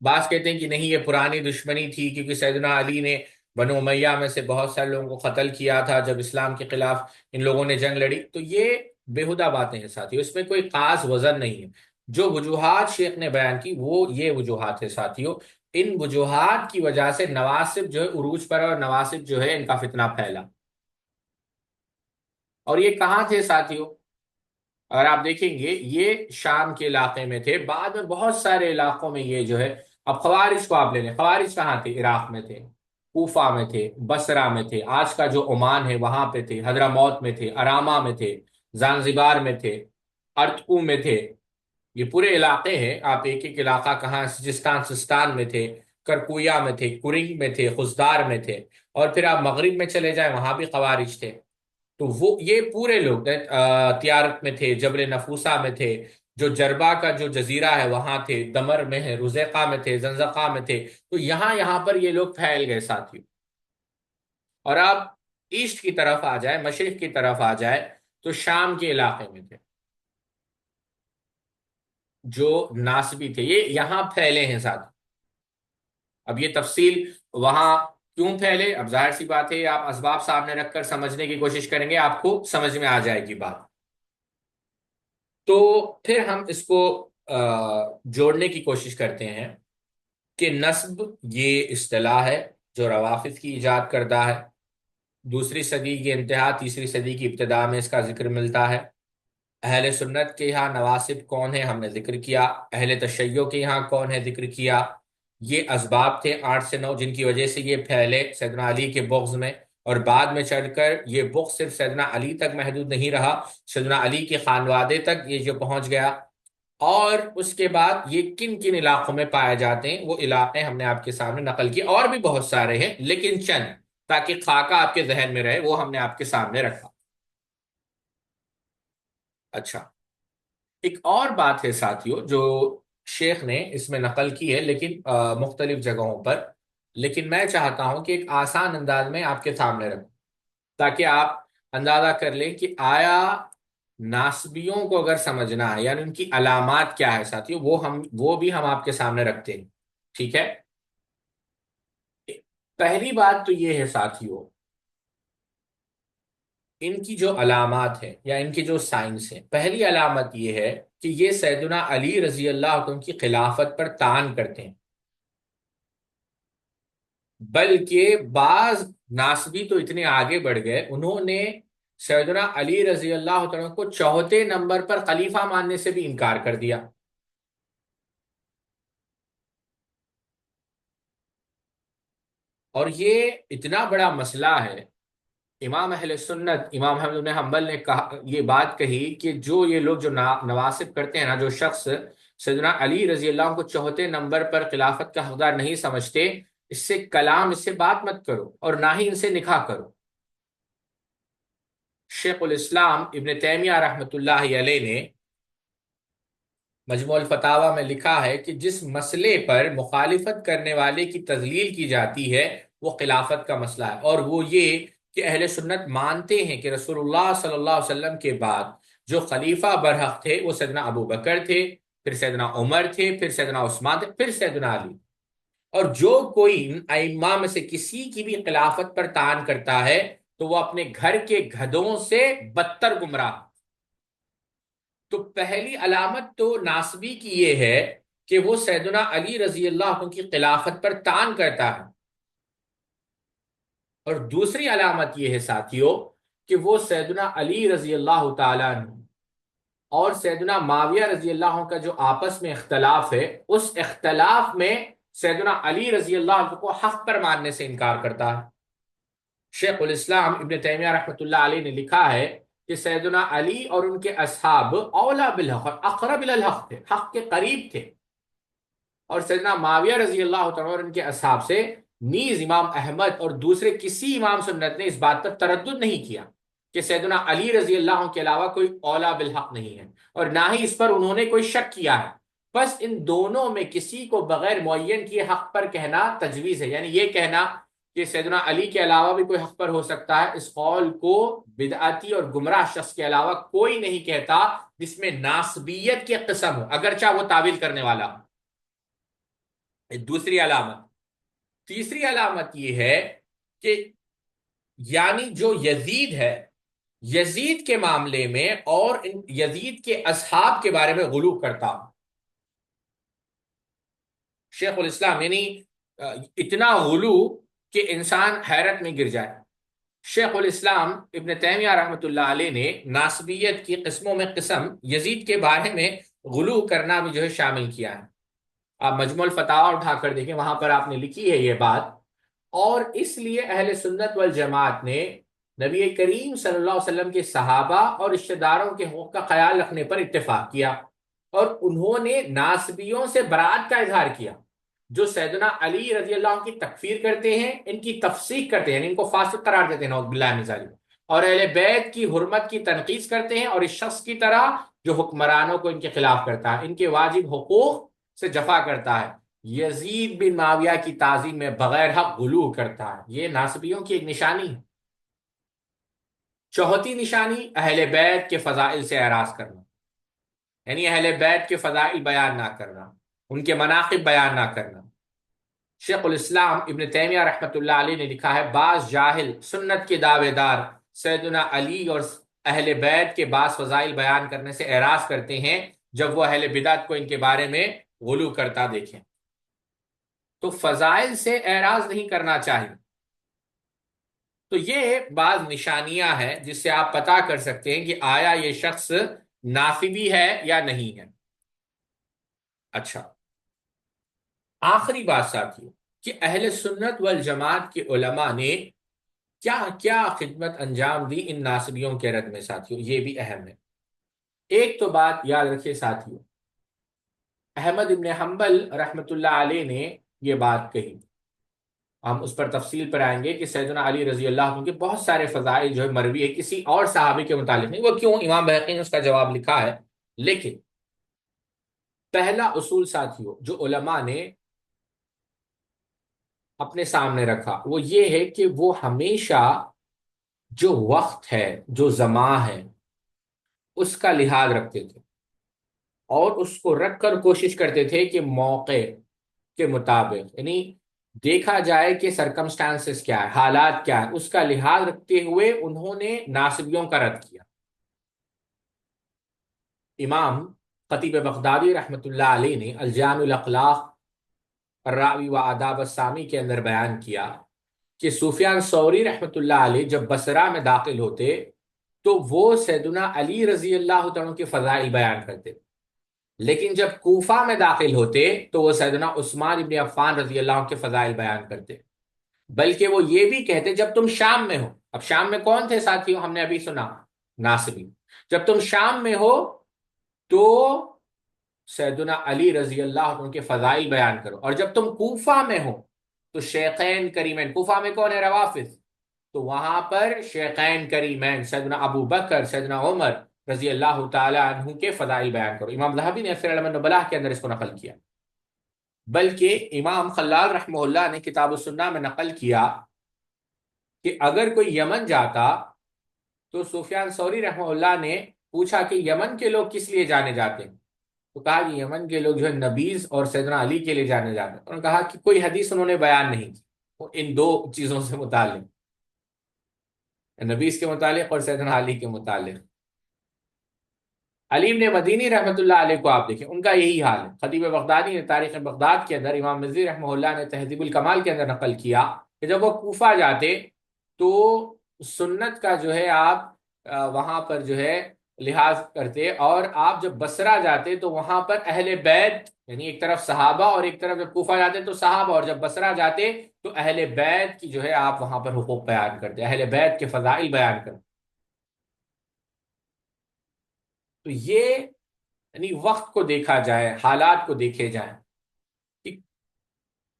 بعض کہتے ہیں کہ نہیں، یہ پرانی دشمنی تھی، کیونکہ سیدنا علی نے بنو امیہ میں سے بہت سارے لوگوں کو قتل کیا تھا جب اسلام کے خلاف ان لوگوں نے جنگ لڑی. تو یہ بےہودہ باتیں ہیں ساتھیوں، اس میں کوئی خاص وزن نہیں ہے. جو وجوہات شیخ نے بیان کی وہ یہ وجوہات ہے ساتھیوں. ان وجوہات کی وجہ سے نواسب جو ہے عروج پر، اور نواسب جو ہے ان کا فتنہ پھیلا. اور یہ کہاں تھے ساتھیوں؟ اگر آپ دیکھیں گے یہ شام کے علاقے میں تھے، بعد میں بہت سارے علاقوں میں یہ جو ہے. اب خوارج کو آپ لے لیں، خوارج کہاں تھے؟ عراق میں تھے، کوفہ میں تھے، بصرہ میں تھے، آج کا جو عمان ہے وہاں پہ تھے، حضرموت میں تھے، اراما میں تھے، زانزبار میں تھے، ارتکو میں تھے. یہ پورے علاقے ہیں. آپ ایک ایک علاقہ کہاں، سجستان سستان میں تھے، کرکویا میں تھے، کرنگ میں تھے، خزدار میں تھے. اور پھر آپ مغرب میں چلے جائیں، وہاں بھی خوارج تھے. تو وہ یہ پورے لوگ تیارت میں تھے، جبل نفوسا میں تھے، جو جربا کا جو جزیرہ ہے وہاں تھے، دمر میں ہے، رزیقہ میں تھے، زنزقہ میں تھے. تو یہاں پر یہ لوگ پھیل گئے ساتھی. اور آپ ایسٹ کی طرف آ جائے، مشرق کی طرف آ جائے، تو شام کے علاقے میں تھے جو ناسبی تھے، یہ یہاں پھیلے ہیں ساتھی. اب یہ تفصیل وہاں کیوں پھیلے، اب ظاہر سی بات ہے، آپ اسباب سامنے رکھ کر سمجھنے کی کوشش کریں گے، آپ کو سمجھ میں آ جائے گی بات. تو پھر ہم اس کو جوڑنے کی کوشش کرتے ہیں کہ نسب یہ اصطلاح ہے جو روافظ کی ایجاد کردہ ہے. دوسری صدی کی انتہا، تیسری صدی کی ابتدا میں اس کا ذکر ملتا ہے. اہل سنت کے یہاں نواسب کون ہیں ہم نے ذکر کیا، اہل تشیع کے یہاں کون ہے ذکر کیا. یہ اسباب تھے 8 سے 9 جن کی وجہ سے یہ پھیلے سیدنا علی کے بغض میں. اور بعد میں چڑھ کر یہ بغض صرف سیدنا علی تک محدود نہیں رہا، سیدنا علی کے خانوادے تک یہ جو پہنچ گیا. اور اس کے بعد یہ کن کن علاقوں میں پائے جاتے ہیں وہ علاقے ہم نے آپ کے سامنے نقل کیے، اور بھی بہت سارے ہیں لیکن چند، تاکہ خاکہ آپ کے ذہن میں رہے، وہ ہم نے آپ کے سامنے رکھا. اچھا، ایک اور بات ہے ساتھیوں جو شیخ نے اس میں نقل کی ہے، لیکن مختلف جگہوں پر، لیکن میں چاہتا ہوں کہ ایک آسان انداز میں آپ کے سامنے رکھوں، تاکہ آپ اندازہ کر لیں کہ آیا ناسبیوں کو اگر سمجھنا ہے یعنی ان کی علامات کیا ہے ساتھیوں، وہ بھی ہم آپ کے سامنے رکھتے ہیں، ٹھیک ہے؟ پہلی بات تو یہ ہے ساتھیوں، ان کی جو علامات ہیں یا ان کی جو سائنس ہیں، پہلی علامت یہ ہے کہ یہ سیدنا علی رضی اللہ عنہ کی خلافت پر طعن کرتے ہیں، بلکہ بعض ناسبی تو اتنے آگے بڑھ گئے، انہوں نے سیدنا علی رضی اللہ عنہ کو چوتھے نمبر پر خلیفہ ماننے سے بھی انکار کر دیا۔ اور یہ اتنا بڑا مسئلہ ہے، امام اہل سنت امام احمد بن حنبل نے کہا، یہ بات کہی کہ جو یہ لوگ جو نواسب کرتے ہیں نا، جو شخص سیدنا علی رضی اللہ عنہ کو چوتھے نمبر پر خلافت کا حقدار نہیں سمجھتے، اس سے کلام، اس سے بات مت کرو اور نہ ہی ان سے نکاح کرو۔ شیخ الاسلام ابن تیمیہ رحمۃ اللہ علیہ نے مجموع الفتاوی میں لکھا ہے کہ جس مسئلے پر مخالفت کرنے والے کی تذلیل کی جاتی ہے وہ خلافت کا مسئلہ ہے، اور وہ یہ کہ اہل سنت مانتے ہیں کہ رسول اللہ صلی اللہ علیہ وسلم کے بعد جو خلیفہ برحق تھے وہ سیدنا ابو بکر تھے، پھر سیدنا عمر تھے، پھر سیدنا عثمان تھے، پھر سیدنا علی، اور جو کوئی ان ائمہ میں سے کسی کی بھی خلافت پر طعن کرتا ہے تو وہ اپنے گھر کے گدھوں سے بدتر گمراہ۔ تو پہلی علامت تو ناسبی کی یہ ہے کہ وہ سیدنا علی رضی اللہ عنہ کی خلافت پر طعن کرتا ہے، اور دوسری علامت یہ ہے ساتھیوں کہ وہ سیدنا علی رضی اللہ تعالیٰ عنہ اور سیدنا معاویہ رضی اللہ عنہ کا جو آپس میں اختلاف ہے، اس اختلاف میں سیدنا علی رضی اللہ عنہ کو حق پر ماننے سے انکار کرتا ہے۔ شیخ الاسلام ابن تیمیہ رحمۃ اللہ علیہ نے لکھا ہے کہ سیدنا علی اور ان کے اصحاب اولا بالحق اور اقرب الی الحق تھے، حق کے قریب تھے، اور سیدنا معاویہ رضی اللہ تعالیٰ اور ان کے اصحاب سے نیز امام احمد اور دوسرے کسی امام سنت نے اس بات پر تردد نہیں کیا کہ سیدنا علی رضی اللہ عنہ کے علاوہ کوئی اولا بالحق نہیں ہے، اور نہ ہی اس پر انہوں نے کوئی شک کیا ہے۔ بس ان دونوں میں کسی کو بغیر معین کیے حق پر کہنا تجویز ہے، یعنی یہ کہنا کہ سیدنا علی کے علاوہ بھی کوئی حق پر ہو سکتا ہے، اس قول کو بدعتی اور گمراہ شخص کے علاوہ کوئی نہیں کہتا جس میں ناسبیت کی قسم ہو، اگرچہ وہ تعویل کرنے والا ہو۔ دوسری علامت، تیسری علامت یہ ہے کہ یعنی جو یزید ہے، یزید کے معاملے میں اور یزید کے اصحاب کے بارے میں غلو کرتا ہوں۔ شیخ الاسلام یعنی اتنا غلو کہ انسان حیرت میں گر جائے۔ شیخ الاسلام ابن تیمیہ رحمۃ اللہ علیہ نے ناسبیت کی قسموں میں قسم یزید کے بارے میں غلو کرنا بھی جو ہے شامل کیا ہے۔ آپ مجموع الفتاوی اٹھا کر دیکھیں، وہاں پر آپ نے لکھی ہے یہ بات، اور اس لیے اہل سنت والجماعت نے نبی کریم صلی اللہ علیہ وسلم کے صحابہ اور رشتہ داروں کے حقوق کا خیال رکھنے پر اتفاق کیا، اور انہوں نے ناسبیوں سے برات کا اظہار کیا جو سیدنا علی رضی اللہ عنہ کی تکفیر کرتے ہیں، ان کی تفسیق کرتے ہیں، یعنی ان کو فاسق قرار دیتے ہیں، نعوذ باللہ من ذالک، اور اہل بیت کی حرمت کی تنقیص کرتے ہیں، اور اس شخص کی طرح جو حکمرانوں کو ان کے خلاف کرتا ہے، ان کے واجب حقوق سے جفا کرتا ہے، یزید بن معاویہ کی تعظیم میں بغیر حق غلو کرتا ہے، یہ ناسبیوں کی ایک نشانی ہے۔ چوتھی نشانی اہل بیت کے فضائل سے اعراض کرنا، یعنی اہل بیت کے فضائل بیان نہ کرنا، ان کے مناقب بیان نہ کرنا۔ شیخ الاسلام ابن تیمیہ رحمۃ اللہ علیہ نے لکھا ہے بعض جاہل سنت کے دعوے دار سیدنا علی اور اہل بیت کے بعض فضائل بیان کرنے سے اعراض کرتے ہیں جب وہ اہل بدعت کو ان کے بارے میں غلو کرتا دیکھیں، تو فضائل سے اعراض نہیں کرنا چاہیے۔ تو یہ بعض نشانیاں ہیں جس سے آپ پتا کر سکتے ہیں کہ آیا یہ شخص نافبی ہے یا نہیں ہے۔ اچھا، آخری بات ساتھیوں کہ اہل سنت والجماعت کے علماء نے کیا کیا خدمت انجام دی ان ناسبیوں کے رد میں ساتھیوں، یہ بھی اہم ہے۔ ایک تو بات یاد رکھیے ساتھیوں، احمد ابن حنبل رحمۃ اللہ علیہ نے یہ بات کہی، ہم اس پر تفصیل پر آئیں گے کہ سیدنا علی رضی اللہ عنہ کے بہت سارے فضائل جو ہے مروی ہے، کسی اور صحابی کے متعلق نہیں، وہ کیوں، امام بہقی نے اس کا جواب لکھا ہے، لیکن پہلا اصول ساتھیوں جو علماء نے اپنے سامنے رکھا وہ یہ ہے کہ وہ ہمیشہ جو وقت ہے، جو زمان ہے، اس کا لحاظ رکھتے تھے، اور اس کو رکھ کر کوشش کرتے تھے کہ موقع کے مطابق، یعنی دیکھا جائے کہ سرکمسٹانسز کیا ہے، حالات کیا ہے، اس کا لحاظ رکھتے ہوئے انہوں نے ناصبیوں کا رد کیا۔ امام خطیب بغدادی رحمۃ اللہ علیہ نے الجامع الاخلاق الراوی و آداب السامی کے اندر بیان کیا کہ سفیان ثوری رحمۃ اللہ علیہ جب بصرہ میں داخل ہوتے تو وہ سیدنا علی رضی اللہ تعالیٰ کے فضائل بیان کرتے، لیکن جب کوفہ میں داخل ہوتے تو وہ سیدنا عثمان ابن عفان رضی اللہ عنہ کے فضائل بیان کرتے، بلکہ وہ یہ بھی کہتے جب تم شام میں ہو، اب شام میں کون تھے ساتھیوں، ہم نے ابھی سنا، ناصبی، جب تم شام میں ہو تو سیدنا علی رضی اللہ عنہ کے فضائل بیان کرو، اور جب تم کوفہ میں ہو تو شیخین کریمین، کوفہ میں کون ہے، روافظ، تو وہاں پر شیخین کریمین سیدنا ابو بکر، سیدنا عمر رضی اللہ تعالی عنہ کے فضائل بیان کرو۔ امام ذہبی نے سیر علم النبلاء کے اندر اس کو نقل کیا، بلکہ امام خلال رحمہ اللہ نے کتاب السنہ میں نقل کیا کہ اگر کوئی یمن جاتا تو سفیان ثوری رحمہ اللہ نے پوچھا کہ یمن کے لوگ کس لیے جانے جاتے ہیں، تو کہا کہ یمن کے لوگ جو ہے نبیز اور سیدنا علی کے لیے جانے جاتے ہیں، انہوں نے کہا کہ کوئی حدیث انہوں نے بیان نہیں کی ان دو چیزوں سے متعلق، نبیز کے متعلق اور سیدنا علی کے متعلق۔ علی بن مدینی رحمۃ اللہ علیہ کو آپ دیکھیں، ان کا یہی حال ہے۔ خطیب بغدادی نے تاریخ بغداد کے اندر، امام مزی رحمہ اللہ نے تہذیب الکمال کے اندر نقل کیا کہ جب وہ کوفہ جاتے تو سنت کا جو ہے آپ وہاں پر جو ہے لحاظ کرتے، اور آپ جب بصرہ جاتے تو وہاں پر اہل بیت، یعنی ایک طرف صحابہ اور ایک طرف جب کوفہ جاتے تو صحابہ، اور جب بصرہ جاتے تو اہل بیت کی جو ہے آپ وہاں پر حقوق بیان کرتے، اہل بیت کے فضائل بیان کرتے۔ تو یہ یعنی وقت کو دیکھا جائے، حالات کو دیکھے جائیں کہ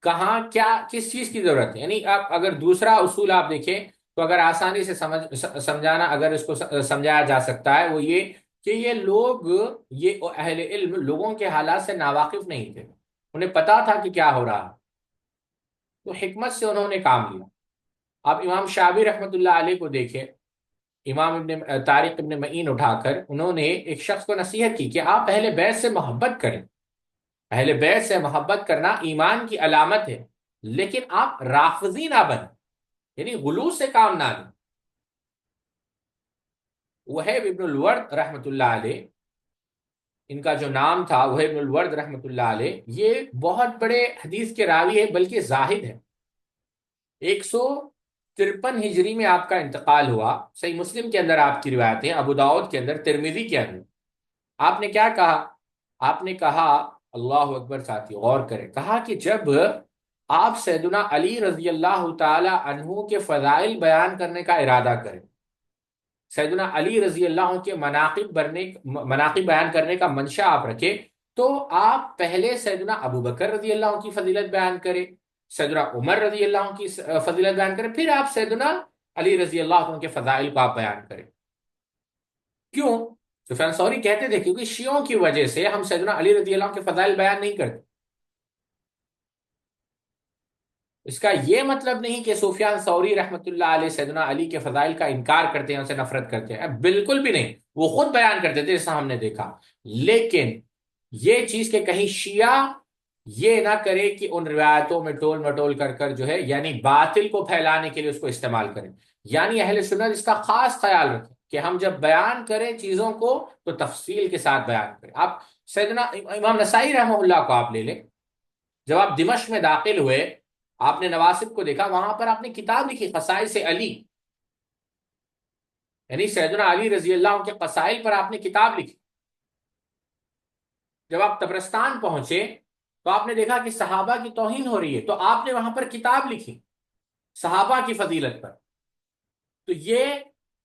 کہاں کیا کس چیز کی ضرورت ہے، یعنی آپ اگر دوسرا اصول آپ دیکھیں تو اگر آسانی سے سمجھانا، اگر اس کو سمجھایا جا سکتا ہے، وہ یہ کہ یہ لوگ، یہ اہل علم لوگوں کے حالات سے ناواقف نہیں تھے، انہیں پتا تھا کہ کیا ہو رہا ہے، تو حکمت سے انہوں نے کام لیا۔ آپ امام شافعی رحمۃ اللہ علیہ کو دیکھیں، امام ابن طارق ابن معین اٹھا کر انہوں نے ایک شخص کو نصیحت کی کہ آپ اہل بیت سے محبت کریں، اہل بیت سے محبت کرنا ایمان کی علامت ہے، لیکن آپ رافضی نہ بنیں، یعنی غلو سے کام نہ لیں۔ وہیب ابن الورد رحمۃ اللہ علیہ، ان کا جو نام تھا وہیب ابن الورد رحمۃ اللہ علیہ، یہ بہت بڑے حدیث کے راوی ہے، بلکہ زاہد ہے۔ 153 ہجری میں آپ کا انتقال ہوا، صحیح مسلم کے اندر آپ کی روایت ہے، ابو داؤد کے اندر، ترمذی کے اندر۔ آپ نے کیا کہا؟ آپ نے کہا، اللہ اکبر ساتھی غور کریں، کہا کہ جب آپ سیدنا علی رضی اللہ تعالی عنہ کے فضائل بیان کرنے کا ارادہ کریں، سیدنا علی رضی اللہ عنہ کے مناقب بیان کرنے کا منشا آپ رکھیں، تو آپ پہلے سیدنا ابو بکر رضی اللہ عنہ کی فضیلت بیان کریں، سیدنا عمر رضی اللہ عنہ کی فضیلت بیان کریں، پھر آپ سیدنا علی رضی اللہ عنہ کے فضائل کو آپ بیان کریں۔ کیوں؟ سفیان ثوری کہتے تھے کیونکہ شیعوں کی وجہ سے ہم سیدنا علی رضی اللہ عنہ کے فضائل بیان نہیں کرتے۔ اس کا یہ مطلب نہیں کہ سفیان ثوری رحمۃ اللہ علیہ سیدنا علی کے فضائل کا انکار کرتے ہیں، اسے نفرت کرتے ہیں، بالکل بھی نہیں، وہ خود بیان کرتے تھے جیسا ہم نے دیکھا، لیکن یہ چیز کہ کہیں شیعہ یہ نہ کرے کہ ان روایتوں میں ٹول مٹول کر کر جو ہے یعنی باطل کو پھیلانے کے لیے اس کو استعمال کریں، یعنی اہل سنت اس کا خاص خیال رکھیں کہ ہم جب بیان کریں چیزوں کو تو تفصیل کے ساتھ بیان کریں۔ آپ سیدنا امام نسائی رحمہ اللہ کو آپ لے لیں، جب آپ دمشق میں داخل ہوئے، آپ نے نواسب کو دیکھا، وہاں پر آپ نے کتاب لکھی خصائص علی، یعنی سیدنا علی رضی اللہ عنہ کے قصائل پر آپ نے کتاب لکھی۔ جب آپ طبرستان پہنچے تو آپ نے دیکھا کہ صحابہ کی توہین ہو رہی ہے، تو آپ نے وہاں پر کتاب لکھی صحابہ کی فضیلت پر۔ تو یہ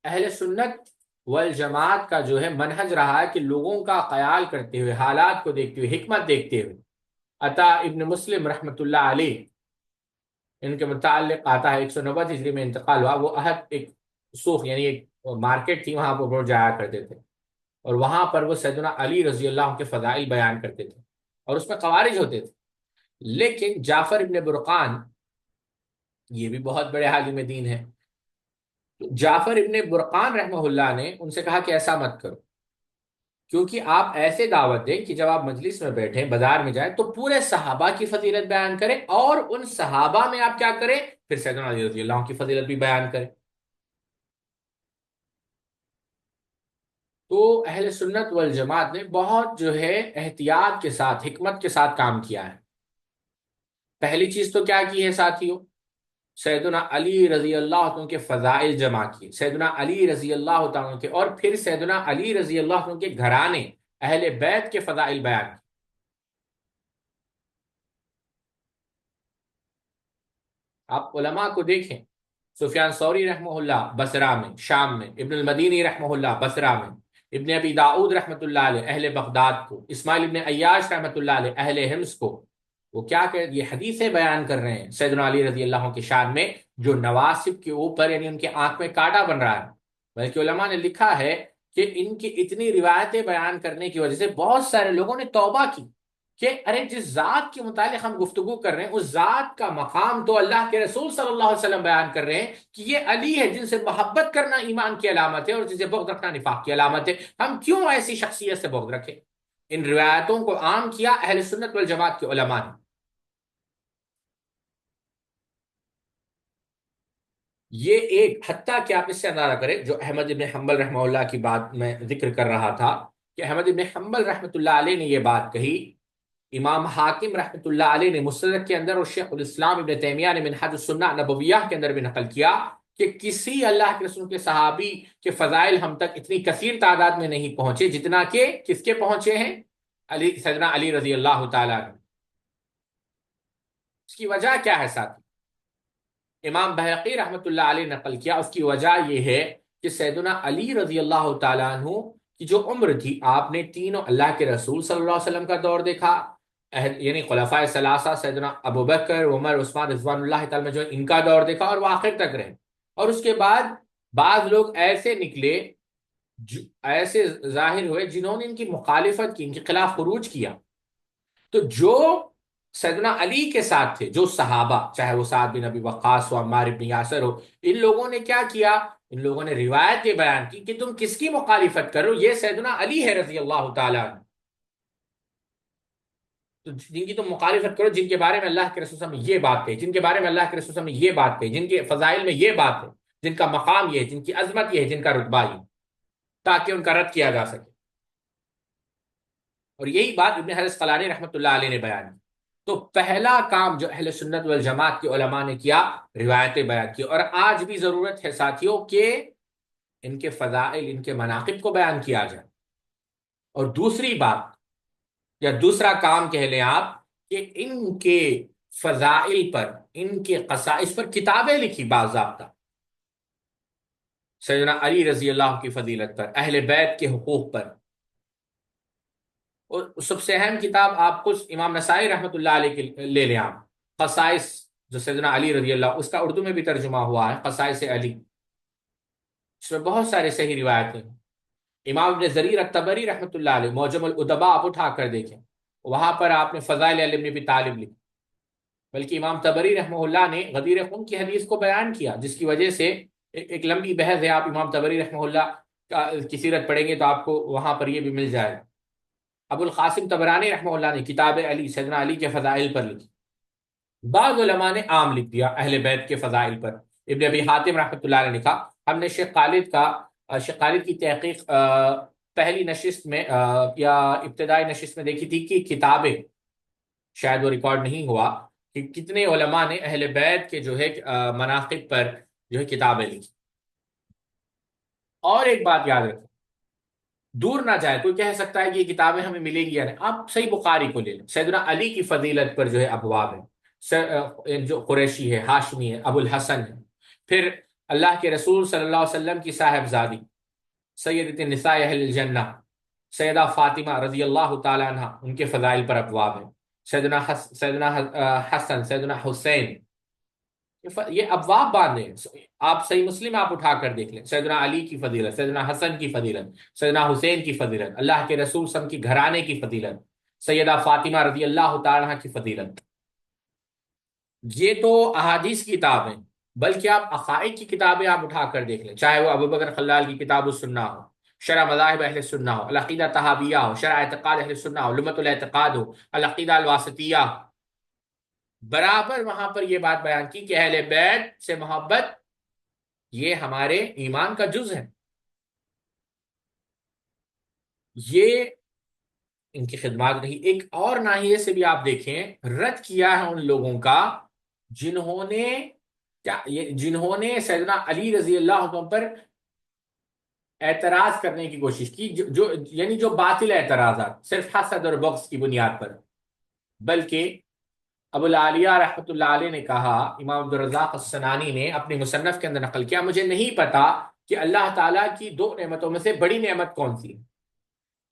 اہل سنت والجماعت کا جو ہے منہج رہا ہے کہ لوگوں کا خیال کرتے ہوئے، حالات کو دیکھتے ہوئے، حکمت دیکھتے ہوئے۔ عطا ابن مسلم رحمۃ اللہ علیہ، ان کے متعلق آتا ہے 190 ہجری میں انتقال ہوا، وہ عہد ایک سوق یعنی ایک مارکیٹ تھی، وہاں پر وہ جایا کرتے تھے، اور وہاں پر وہ سیدنا علی رضی اللہ عنہ کے فضائل بیان کرتے تھے۔ اور اس میں خوارج ہوتے تھے. لیکن جعفر ابن برقان یہ بھی بہت بڑے عالم دین ہیں. جعفر ابن برقان رحمہ اللہ نے ان سے کہا کہ ایسا مت کرو، کیونکہ آپ ایسے دعوت دیں کہ جب آپ مجلس میں بیٹھیں، بازار میں جائیں، تو پورے صحابہ کی فضیلت بیان کریں، اور ان صحابہ میں آپ کیا کریں، پھر سیدنا علی رضی اللہ عنہ کی فضیلت بھی بیان کریں. تو اہل سنت والجماعت نے بہت جو ہے احتیاط کے ساتھ، حکمت کے ساتھ کام کیا ہے. پہلی چیز تو کیا کی ہے ساتھیوں، سیدنا علی رضی اللہ عنہ کے فضائل جمع کیے، سیدنا علی رضی اللہ عنہ کے، اور پھر سیدنا علی رضی اللہ عنہ کے گھرانے اہل بیت کے فضائل بیان کیے. آپ علماء کو دیکھیں، سفیان ثوری رحمہ اللہ بصرہ میں، شام میں، ابن المدینی رحمہ اللہ بصرہ میں، ابن ابی داؤد رحمۃ اللہ علیہ اہل بغداد کو، اسماعیل ابن عیاش رحمۃ اللہ علیہ اہل حمص کو، وہ کیا کہ یہ حدیثیں بیان کر رہے ہیں سیدنا علی رضی اللہ عنہ کی شان میں، جو نواسب کے اوپر یعنی ان کے آنکھ میں کانٹا بن رہا ہے. بلکہ علماء نے لکھا ہے کہ ان کی اتنی روایتیں بیان کرنے کی وجہ سے بہت سارے لوگوں نے توبہ کی، کہ ارے جس ذات کے متعلق ہم گفتگو کر رہے ہیں، اس ذات کا مقام تو اللہ کے رسول صلی اللہ علیہ وسلم بیان کر رہے ہیں کہ یہ علی ہے، جن سے محبت کرنا ایمان کی علامت ہے اور جن سے بغض رکھنا نفاق کی علامت ہے. ہم کیوں ایسی شخصیت سے بغض رکھیں؟ ان روایتوں کو عام کیا اہل سنت والجماعت کے علماء نے. یہ ایک حتیٰ کہ آپ اس سے اندازہ کریں، جو احمد بن حنبل رحمہ اللہ کی بات میں ذکر کر رہا تھا، کہ احمد بن حنبل رحمۃ اللہ علیہ نے یہ بات کہی، امام حاکم رحمۃ اللہ علیہ نے مستدرک کے اندر، اور شیخ الاسلام ابن تیمیہ نے منہاج السنہ نبویہ کے اندر بھی نقل کیا، کہ کسی اللہ کے رسول کے صحابی کے فضائل ہم تک اتنی کثیر تعداد میں نہیں پہنچے جتنا کہ کس کے پہنچے ہیں، سیدنا علی رضی اللہ تعالیٰ عنہ. اس کی وجہ کیا ہے ساتھ؟ امام بہقی رحمۃ اللہ علیہ نقل کیا، اس کی وجہ یہ ہے کہ سیدنا علی رضی اللہ تعالیٰ عنہ کی جو عمر تھی، آپ نے تینوں اللہ کے رسول صلی اللہ علیہ وسلم کا دور دیکھا، یعنی خلفائے ثلاثہ سیدنا ابو بکر، عمر، عثمان رضوان اللہ تعالیٰ میں جو ان کا دور دیکھا، اور وہ آخر تک رہے. اور اس کے بعد بعض لوگ ایسے نکلے، ایسے ظاہر ہوئے جنہوں نے ان کی مخالفت کی، ان کے خلاف خروج کیا. تو جو سیدنا علی کے ساتھ تھے، جو صحابہ، چاہے وہ سعد بن ابی وقاص ہو، عمار بن یاسر ہو، ان لوگوں نے کیا کیا، ان لوگوں نے روایت یہ بیان کی کہ تم کس کی مخالفت کرو، یہ سیدنا علی ہے رضی اللہ تعالیٰ عنہ. تو جن کی تم مخالفت کرو، جن کے بارے میں اللہ کے رسول صلی اللہ علیہ وسلم نے یہ بات کہی، جن کے بارے میں اللہ کے رسول صلی اللہ علیہ وسلم نے یہ بات کہی، جن کے فضائل میں یہ بات ہے، جن کا مقام یہ ہے، جن کی عظمت یہ ہے، جن کا رتبہ یہ ہے، تاکہ ان کا رد کیا جا سکے. اور یہی بات ابن حجر اسقلانی رحمۃ اللہ علیہ نے بیان کی. تو پہلا کام جو اہل سنت والجماعت کے علماء نے کیا، روایتیں بیان کی. اور آج بھی ضرورت ہے ساتھیوں کہ ان کے فضائل، ان کے مناقب کو بیان کیا جائے. اور دوسری بات، یا دوسرا کام کہہ لیں آپ، کہ ان کے فضائل پر، ان کے خصائص پر کتابیں لکھی باضابطہ، سیدنا علی رضی اللہ کی فضیلت پر، اہل بیت کے حقوق پر. اور سب سے اہم کتاب آپ کو امام نسائی رحمۃ اللہ علیہ کے لے لیں آپ، خصائص، جو سیدنا علی رضی اللہ، اس کا اردو میں بھی ترجمہ ہوا ہے، خصائص علی. اس میں بہت سارے صحیح روایتیں ہیں. امام ابن جریر الطبری رحمۃ اللہ علیہ، معجم الادباء آپ اٹھا کر دیکھیں، وہاں پر آپ نے فضائل علی بن ابی طالب لکھی. بلکہ امام طبری رحمہ اللہ نے غدیر خون کی حدیث کو بیان کیا، جس کی وجہ سے ایک لمبی بحث ہے. آپ امام طبری رحمہ اللہ کی سیرت پڑھیں گے تو آپ کو وہاں پر یہ بھی مل جائے گا. ابو القاسم طبرانی رحمہ اللہ نے کتاب علی، سیدنا علی کے فضائل پر لکھی. بعض علماء نے عام لکھ دیا اہل بیت کے فضائل پر. ابن ابی حاتم رحمۃ اللہ علیہ نے لکھا. ہم نے شیخ خالد کی تحقیق پہلی نشست میں یا ابتدائی نشست میں دیکھی تھی، کہ کتابیں، شاید وہ ریکارڈ نہیں ہوا، کہ کتنے علماء نے اہل بیت کے جو ہے مناقب پر جو ہے کتابیں لکھی. اور ایک بات یاد رکھیں، دور نہ جائے، کوئی کہہ سکتا ہے کہ یہ کتابیں ہمیں ملے گی یا نہیں. آپ صحیح بخاری کو لے لیں، سیدنا علی کی فضیلت پر جو ہے ابواب ہے. جو قریشی ہے، ہاشمی ہے، ابو الحسن ہے. پھر اللہ کے رسول صلی اللہ علیہ وسلم کی صاحبزادی سیدۃ النساء اہل الجنہ سیدہ فاطمہ رضی اللہ تعالی عنہ، ان کے فضائل پر ابواب ہے. سیدنا حسن، سیدنا حسین، یہ ابواب باندھے ہیں. آپ صحیح مسلم آپ اٹھا کر دیکھ لیں، سیدنا علی کی فضیلت، سیدنا حسن کی فضیلت، سیدنا حسین کی فضیلت، اللہ کے رسول صلی اللہ علیہ وسلم کی گھرانے کی فضیلت، سیدہ فاطمہ رضی اللہ تعالیٰ عنہ کی فضیلت، یہ تو احادیث کی کتاب ہیں، بلکہ آپ عقائد کی کتابیں آپ اٹھا کر دیکھ لیں، چاہے وہ ابوبکر خلال کی کتاب السنہ ہو، شرح مذاہب اہل سنہ ہو، العقیدہ طحاویہ ہو، شرح اعتقاد اہل سنہ ہو، لمعۃ الاعتقاد ہو، العقیدہ الواسطیہ، برابر وہاں پر یہ بات بیان کی کہ اہل بیت سے محبت یہ ہمارے ایمان کا جز ہے. یہ ان کی خدمات رہی. ایک اور ناحیے سے بھی آپ دیکھیں، رد کیا ہے ان لوگوں کا جنہوں نے جنہوں نے سیدنا علی رضی اللہ عنہ پر اعتراض کرنے کی کوشش کی، یعنی جو باطل اعتراضات صرف حسد اور بغض کی بنیاد پر. بلکہ ابو العالیہ رحمۃ اللہ علیہ نے کہا، امام عبدالرزاق السنانی نے اپنے مصنف کے اندر نقل کیا، مجھے نہیں پتا کہ اللہ تعالیٰ کی دو نعمتوں میں سے بڑی نعمت کون سی ہے.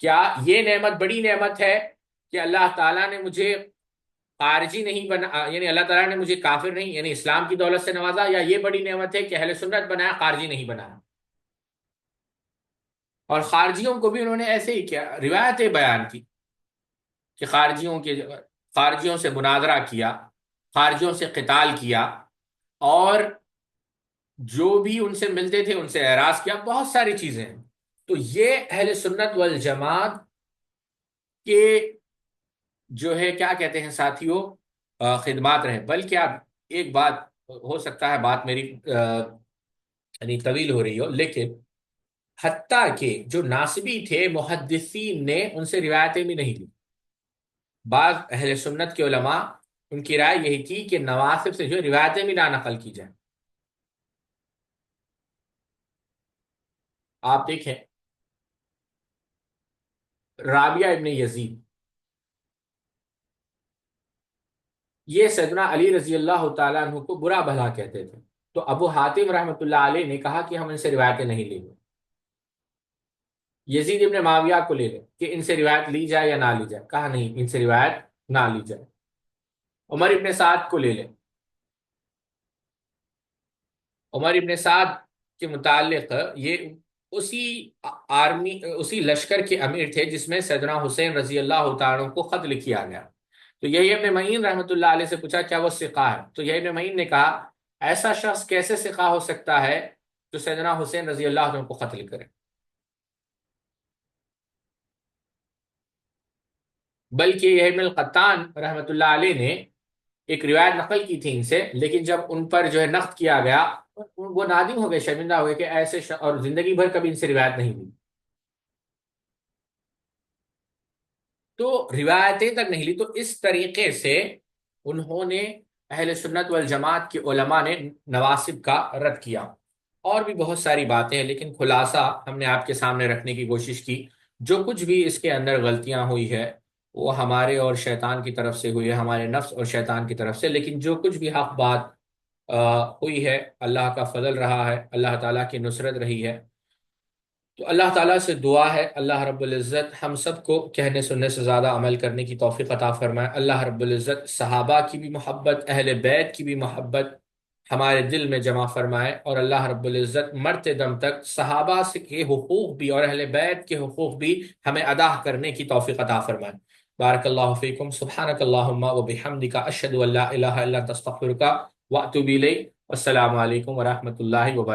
کیا یہ نعمت بڑی نعمت ہے کہ اللہ تعالیٰ نے مجھے خارجی نہیں بنا، یعنی اللہ تعالیٰ نے مجھے کافر نہیں یعنی اسلام کی دولت سے نوازا، یا یہ بڑی نعمت ہے کہ اہل سنت بنایا، خارجی نہیں بنایا. اور خارجیوں کو بھی انہوں نے ایسے ہی کیا، روایتیں بیان کی کہ خارجیوں سے مناظرہ کیا، خارجیوں سے قتال کیا، اور جو بھی ان سے ملتے تھے ان سے اعراض کیا، بہت ساری چیزیں ہیں. تو یہ اہل سنت والجماعت کے جو ہے کیا کہتے ہیں ساتھیوں، خدمات رہے. بلکہ اب ایک بات، ہو سکتا ہے بات میری یعنی طویل ہو رہی ہو، لیکن حتیٰ کہ جو ناصبی تھے محدثین نے ان سے روایتیں بھی نہیں لی. بعض اہل سنت کے علماء ان کی رائے یہی تھی کہ نواسب سے جو روایتیں بھی نہ نقل کی جائیں. آپ دیکھیں رابعہ ابن یزید، یہ سیدنا علی رضی اللہ تعالیٰ عنہ کو برا بھلا کہتے تھے. تو ابو حاتم رحمۃ اللہ علیہ نے کہا کہ ہم ان سے روایتیں نہیں لیں گے. یزید ابن معاویہ کو لے لیں کہ ان سے روایت لی جائے یا نہ لی جائے، کہا نہیں، ان سے روایت نہ لی جائے. عمر ابن سعد کو لے لیں، عمر ابن سعد کے متعلق یہ اسی اسی لشکر کے امیر تھے جس میں سیدنا حسین رضی اللہ تعالیٰ عنہ کو خط لکھیا گیا. تو یہی ابن معین رحمۃ اللہ علیہ سے پوچھا کیا وہ ثقہ ہے، تو یہی ابن معین نے کہا ایسا شخص کیسے ثقہ ہو سکتا ہے جو سیدنا حسین رضی اللہ عنہ کو قتل کرے. بلکہ یہ ابن القطان رحمۃ اللہ علیہ نے ایک روایت نقل کی تھی ان سے، لیکن جب ان پر جو ہے نقد کیا گیا وہ نادم ہو گئے، شرمندہ ہو گئے کہ اور زندگی بھر کبھی ان سے روایت نہیں ہوئی. تو روایتیں تک نہیں لی. تو اس طریقے سے انہوں نے اہل سنت والجماعت کے علماء نے نواسب کا رد کیا. اور بھی بہت ساری باتیں ہیں، لیکن خلاصہ ہم نے آپ کے سامنے رکھنے کی کوشش کی. جو کچھ بھی اس کے اندر غلطیاں ہوئی ہے وہ ہمارے اور شیطان کی طرف سے ہوئی ہے، ہمارے نفس اور شیطان کی طرف سے. لیکن جو کچھ بھی حق بات ہوئی ہے اللہ کا فضل رہا ہے، اللہ تعالیٰ کی نصرت رہی ہے. تو اللہ تعالیٰ سے دعا ہے اللہ رب العزت ہم سب کو کہنے سننے سے زیادہ عمل کرنے کی توفیق عطا فرمائے. اللہ رب العزت صحابہ کی بھی محبت، اہل بیت کی بھی محبت ہمارے دل میں جمع فرمائے، اور اللہ رب العزت مرتے دم تک صحابہ سے کے حقوق بھی اور اہل بیت کے حقوق بھی ہمیں ادا کرنے کی توفیق عطا فرمائے. بارک اللہ فیکم، سبحانک اللہم و بحمدک، اشہد ان لا الہ الا انت، استغفرک واتوب الیک. السلام علیکم ورحمۃ اللہ وبرکاتہ.